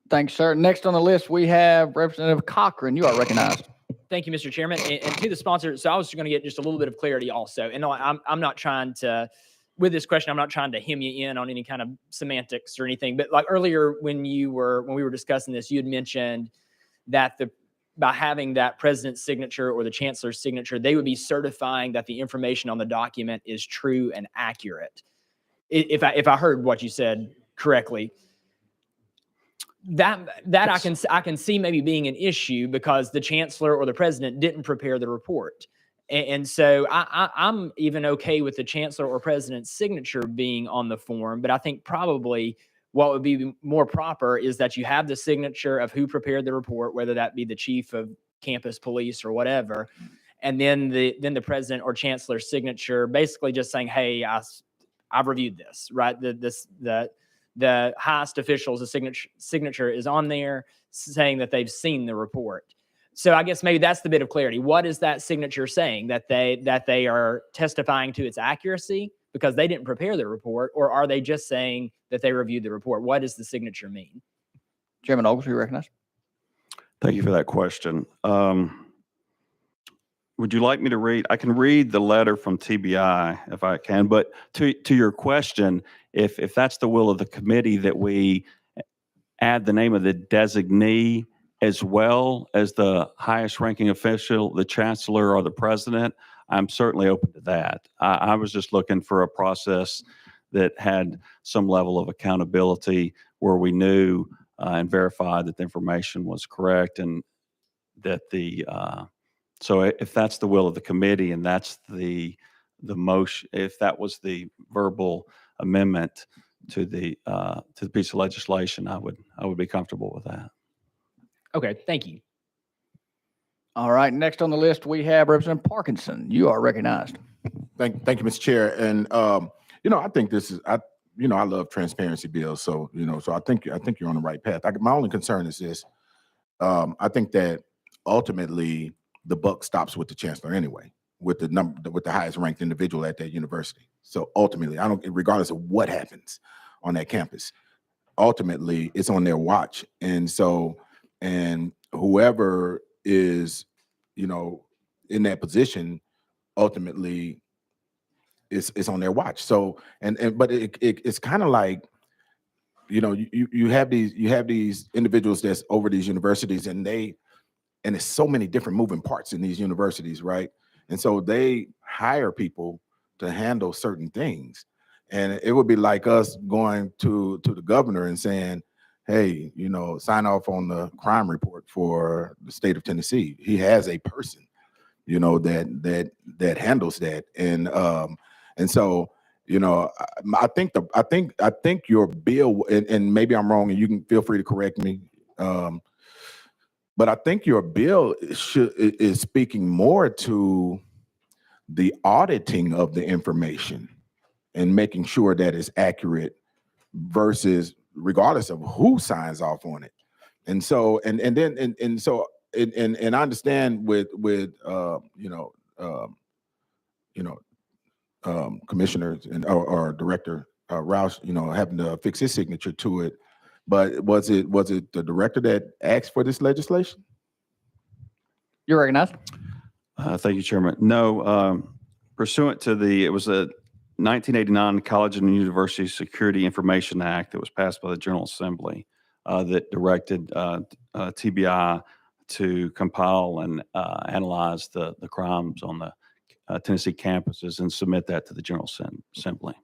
E: Thanks, sir. Next on the list, we have Representative Cochran. You are recognized.
U: Thank you, Mr. Chairman. And to the sponsor, so I was going to get just a little bit of clarity also. And no, I'm not trying to, with this question, I'm not trying to hem you in on any kind of semantics or anything. But like earlier when we were discussing this, you had mentioned that by having that president's signature or the chancellor's signature, they would be certifying that the information on the document is true and accurate. If I heard what you said correctly. That yes. I can see maybe being an issue because the chancellor or the president didn't prepare the report. And so I'm even okay with the chancellor or president's signature being on the form, but I think probably what would be more proper is that you have the signature of who prepared the report, whether that be the chief of campus police or whatever, and then the president or chancellor's signature basically just saying, hey, I've reviewed this, right? The highest official's signature is on there saying that they've seen the report. So I guess maybe that's the bit of clarity. What is that signature saying? That they are testifying to its accuracy? because they didn't prepare the report, or are they just saying that they reviewed the report? What does the signature mean?
E: Chairman Ogletree, you recognize?
S: Thank you for that question. Would you like me to read? I can read the letter from TBI if I can, but to your question, if that's the will of the committee that we add the name of the designee as well as the highest ranking official, the chancellor or the president, I'm certainly open to that. I was just looking for a process that had some level of accountability where we knew and verified that the information was correct, and that so if that's the will of the committee and that's the motion, if that was the verbal amendment to the piece of legislation, I would be comfortable with that.
U: Okay, thank you.
E: All right, next on the list, we have Representative Parkinson. You are recognized.
L: Thank you, Mr. Chair. And, I think this is, I love transparency bills. So, so I think you're on the right path. My only concern is this. I think that ultimately the buck stops with the chancellor anyway, with the highest ranked individual at that university. So ultimately, regardless of what happens on that campus, ultimately it's on their watch. And so, and whoever is, in that position, ultimately it's on their watch. So, but it's kind of like, you have these individuals that's over these universities, and there's so many different moving parts in these universities, right? And so they hire people to handle certain things. And it would be like us going to the governor and saying, hey, sign off on the crime report for the state of Tennessee. He has a person, that handles that. And so, I think your bill, and maybe I'm wrong, and you can feel free to correct me. But I think your bill is speaking more to the auditing of the information and making sure that it's accurate versus regardless of who signs off on it. And so, and I understand with commissioners or Director Roush, having to fix his signature to it. But was it the director that asked for this legislation?
E: You're recognized.
S: Thank you, Chairman. No, pursuant to it was a 1989 College and University Security Information Act that was passed by the General Assembly that directed TBI to compile and analyze the crimes on the Tennessee campuses and submit that to the General Assembly.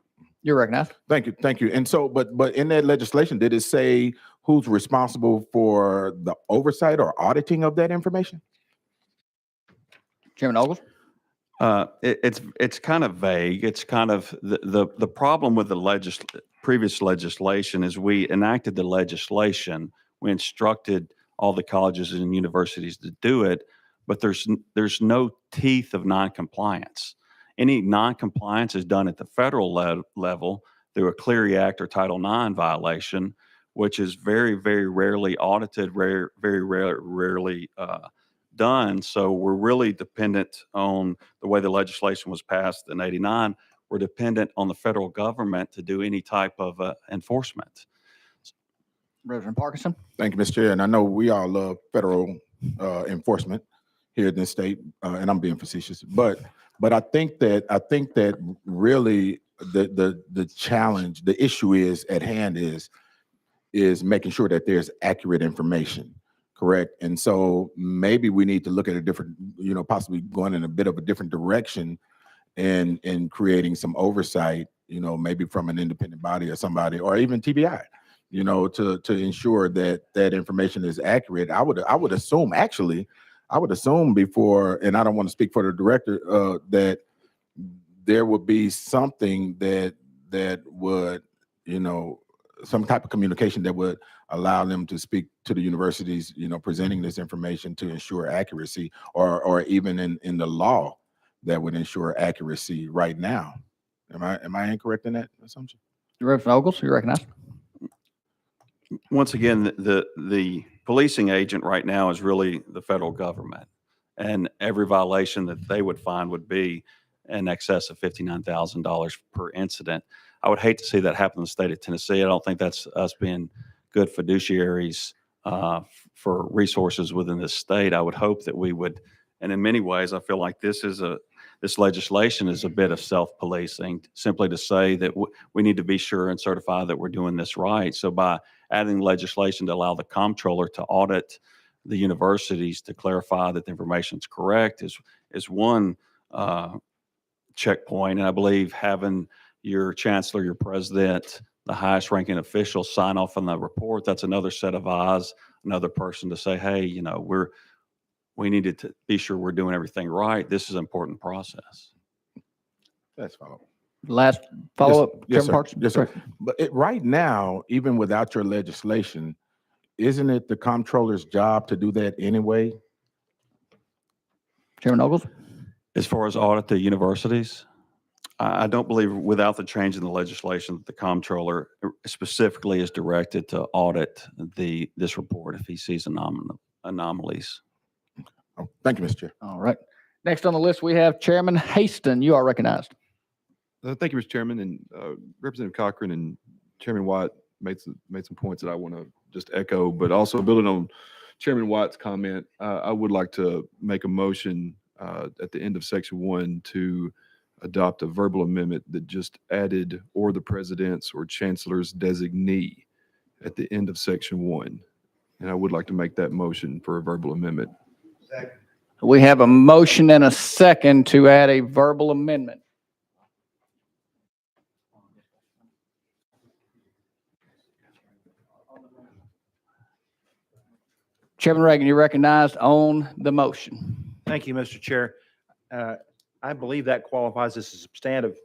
E: You're recognized.
L: Thank you. And so, but in that legislation, did it say who's responsible for the oversight or auditing of that information?
E: Chairman Ogles?
S: It's kind of vague. It's kind of the problem with the previous legislation is we enacted the legislation. We instructed all the colleges and universities to do it, but there's no teeth of noncompliance. Any noncompliance is done at the federal level through a Clery Act or Title IX violation, which is very, very rarely audited, very rarely done. So we're really dependent on the way the legislation was passed in '89. We're dependent on the federal government to do any type of enforcement.
E: Representative Parkinson?
L: Thank you, Mr. Chair. And I know we all love federal enforcement here in this state, and I'm being facetious, but I think that really the challenge, the issue is at hand is making sure that there's accurate information, correct? And so maybe we need to look at a different, possibly going in a bit of a different direction and creating some oversight, maybe from an independent body or somebody, or even TBI, to ensure that that information is accurate. I would assume before, and I don't want to speak for the director, that there would be something that would, some type of communication that would allow them to speak to the universities, presenting this information to ensure accuracy, or even in the law that would ensure accuracy right now. Am I incorrect in that assumption?
E: Representative Ogles, you're recognized.
S: Once again, the policing agent right now is really the federal government, and every violation that they would find would be in excess of $59,000 per incident. I would hate to see that happen in the state of Tennessee. I don't think that's us being good fiduciaries for resources within this state. I would hope that we would, and in many ways, I feel like this legislation is a bit of self-policing, simply to say that we need to be sure and certify that we're doing this right. So by adding legislation to allow the comptroller to audit the universities to clarify that the information is correct is one checkpoint. And I believe having your chancellor, your president, the highest ranking official sign off on the report, that's another set of eyes, another person to say, hey, you know, we needed to be sure we're doing everything right. This is an important process.
L: That's follow.
E: Last follow-up,
L: Yes,
E: Chairman
L: sir.
E: Parks?
L: Yes, sir. But right now, even without your legislation, isn't it the comptroller's job to do that anyway?
E: Chairman Ogles?
S: As far as audit the universities, I don't believe without the change in the legislation that the comptroller specifically is directed to audit this report if he sees anomalies.
L: Oh, thank you, Mr. Chair.
E: All right. Next on the list, we have Chairman Haston. You are recognized.
R: Thank you, Mr. Chairman, and Representative Cochran and Chairman White made some points that I want to just echo, but also building on Chairman White's comment, I would like to make a motion at the end of section 1 to adopt a verbal amendment that just added or the president's or chancellor's designee at the end of section 1. And I would like to make that motion for a verbal amendment.
E: We have a motion and a second to add a verbal amendment. Chairman Reagan, you're recognized on the motion.
K: Thank you, Mr. Chair. I believe that qualifies as a substantive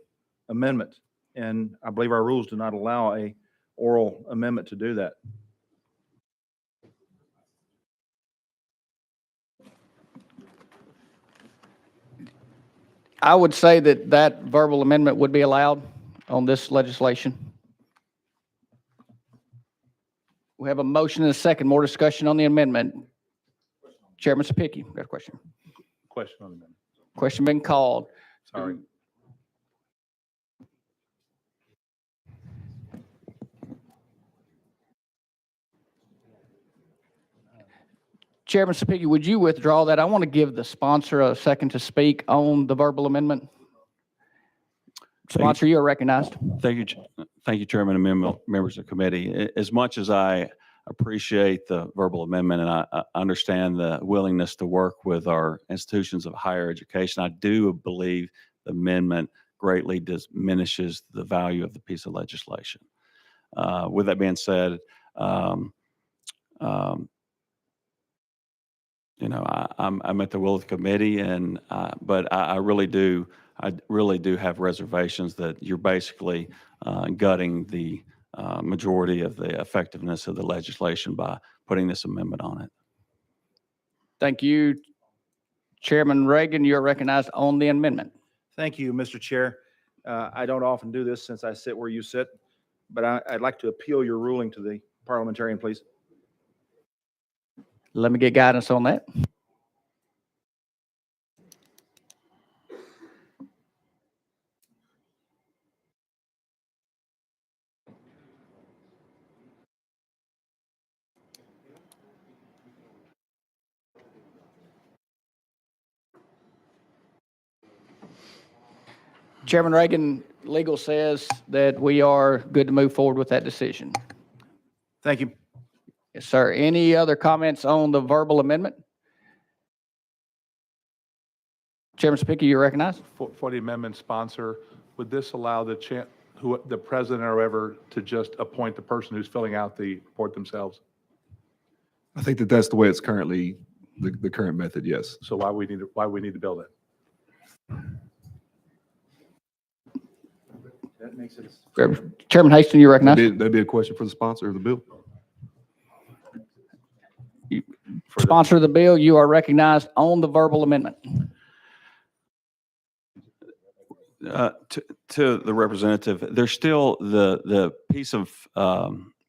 K: amendment, and I believe our rules do not allow a oral amendment to do that. I would say that that verbal amendment would be allowed on this legislation. We have a motion and a second. More discussion on the amendment. Chairman Sapicki, got a question?
C: Question on the amendment.
E: Question been called.
C: Sorry.
E: Chairman Sapicki, would you withdraw that? I want to give the sponsor a second to speak on the verbal amendment. Sponsor, you are recognized.
S: Thank you, Chairman and members of the committee. As much as I appreciate the verbal amendment and I understand the willingness to work with our institutions of higher education, I do believe the amendment greatly diminishes the value of the piece of legislation. With that being said, you know, I'm at the will of the committee, and but I really do have reservations that you're basically gutting the majority of the effectiveness of the legislation by putting this amendment on it.
E: Thank you. Chairman Reagan, you're recognized on the amendment.
K: Thank you, Mr. Chair. I don't often do this since I sit where you sit, but I'd like to appeal your ruling to the parliamentarian, please.
E: Let me get guidance on that. Chairman Reagan, legal says that we are good to move forward with that decision.
K: Thank you.
E: Yes, sir. Any other comments on the verbal amendment? Chairman Sapicki, you're recognized.
C: For the amendment sponsor, would this allow the president or whoever to just appoint the person who's filling out the report themselves?
R: I think that that's the way it's currently, the current method, yes.
C: So why we need to build it?
K: That makes it.
E: Chairman Haston, you recognize.
R: That'd be a question for the sponsor of the bill.
E: Sponsor of the bill, you are recognized on the verbal amendment.
S: To the representative, there's still the piece of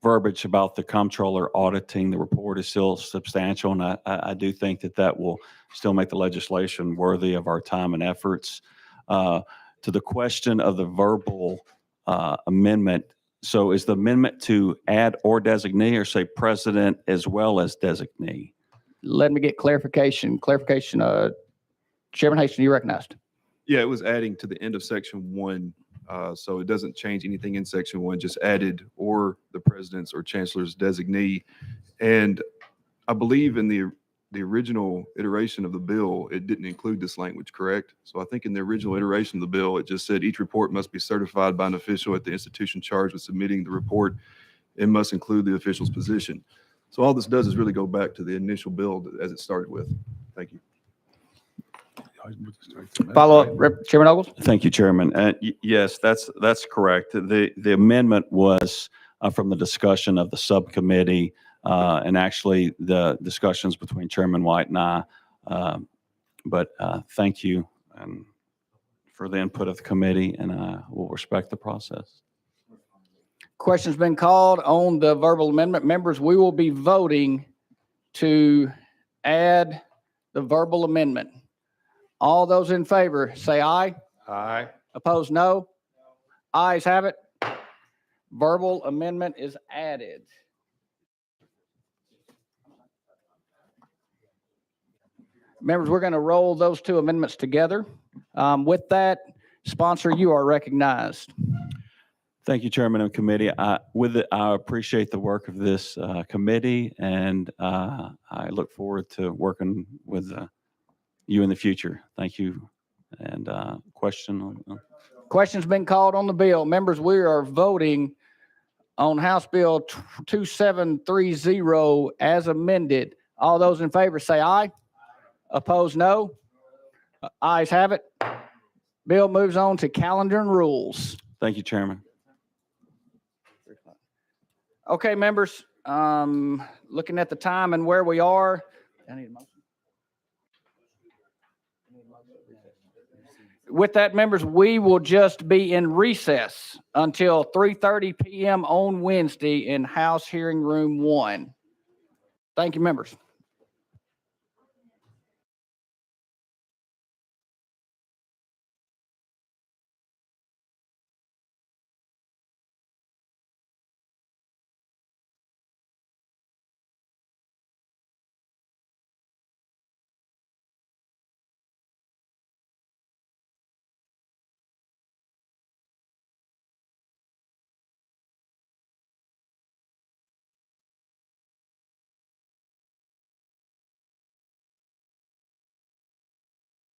S: verbiage about the comptroller auditing the report is still substantial, and I do think that will still make the legislation worthy of our time and efforts. To the question of the verbal amendment, so is the amendment to add or designee or say president as well as designee?
E: Let me get clarification. Chairman Haston, you recognized.
R: Yeah, it was adding to the end of section 1. So it doesn't change anything in section 1, just added or the president's or chancellor's designee. And I believe in the original iteration of the bill, it didn't include this language, correct? So I think in the original iteration of the bill, it just said each report must be certified by an official at the institution charged with submitting the report and must include the official's position. So all this does is really go back to the initial bill as it started with. Thank you.
E: Follow up, Chairman Ogles?
S: Thank you, Chairman. Yes, that's correct. The amendment was from the discussion of the subcommittee and actually the discussions between Chairman White and I. But thank you for the input of the committee, and I will respect the process.
E: Question's been called on the verbal amendment. Members, we will be voting to add the verbal amendment. All those in favor, say aye.
C: Aye.
E: Opposed, no. Ayes have it. Verbal amendment is added. Members, we're going to roll those two amendments together. With that, sponsor, you are recognized.
S: Thank you, Chairman and committee. I appreciate the work of this committee, and I look forward to working with you in the future. Thank you. And question on.
E: Question's been called on the bill. Members, we are voting on House Bill 2730 as amended. All those in favor say aye. Opposed, no. Ayes have it. Bill moves on to calendar and rules.
S: Thank you, Chairman.
E: Okay, members, looking at the time and where we are. I need a motion. With that, members, we will just be in recess until 3:30 p.m. on Wednesday in House Hearing Room 1. Thank you, members.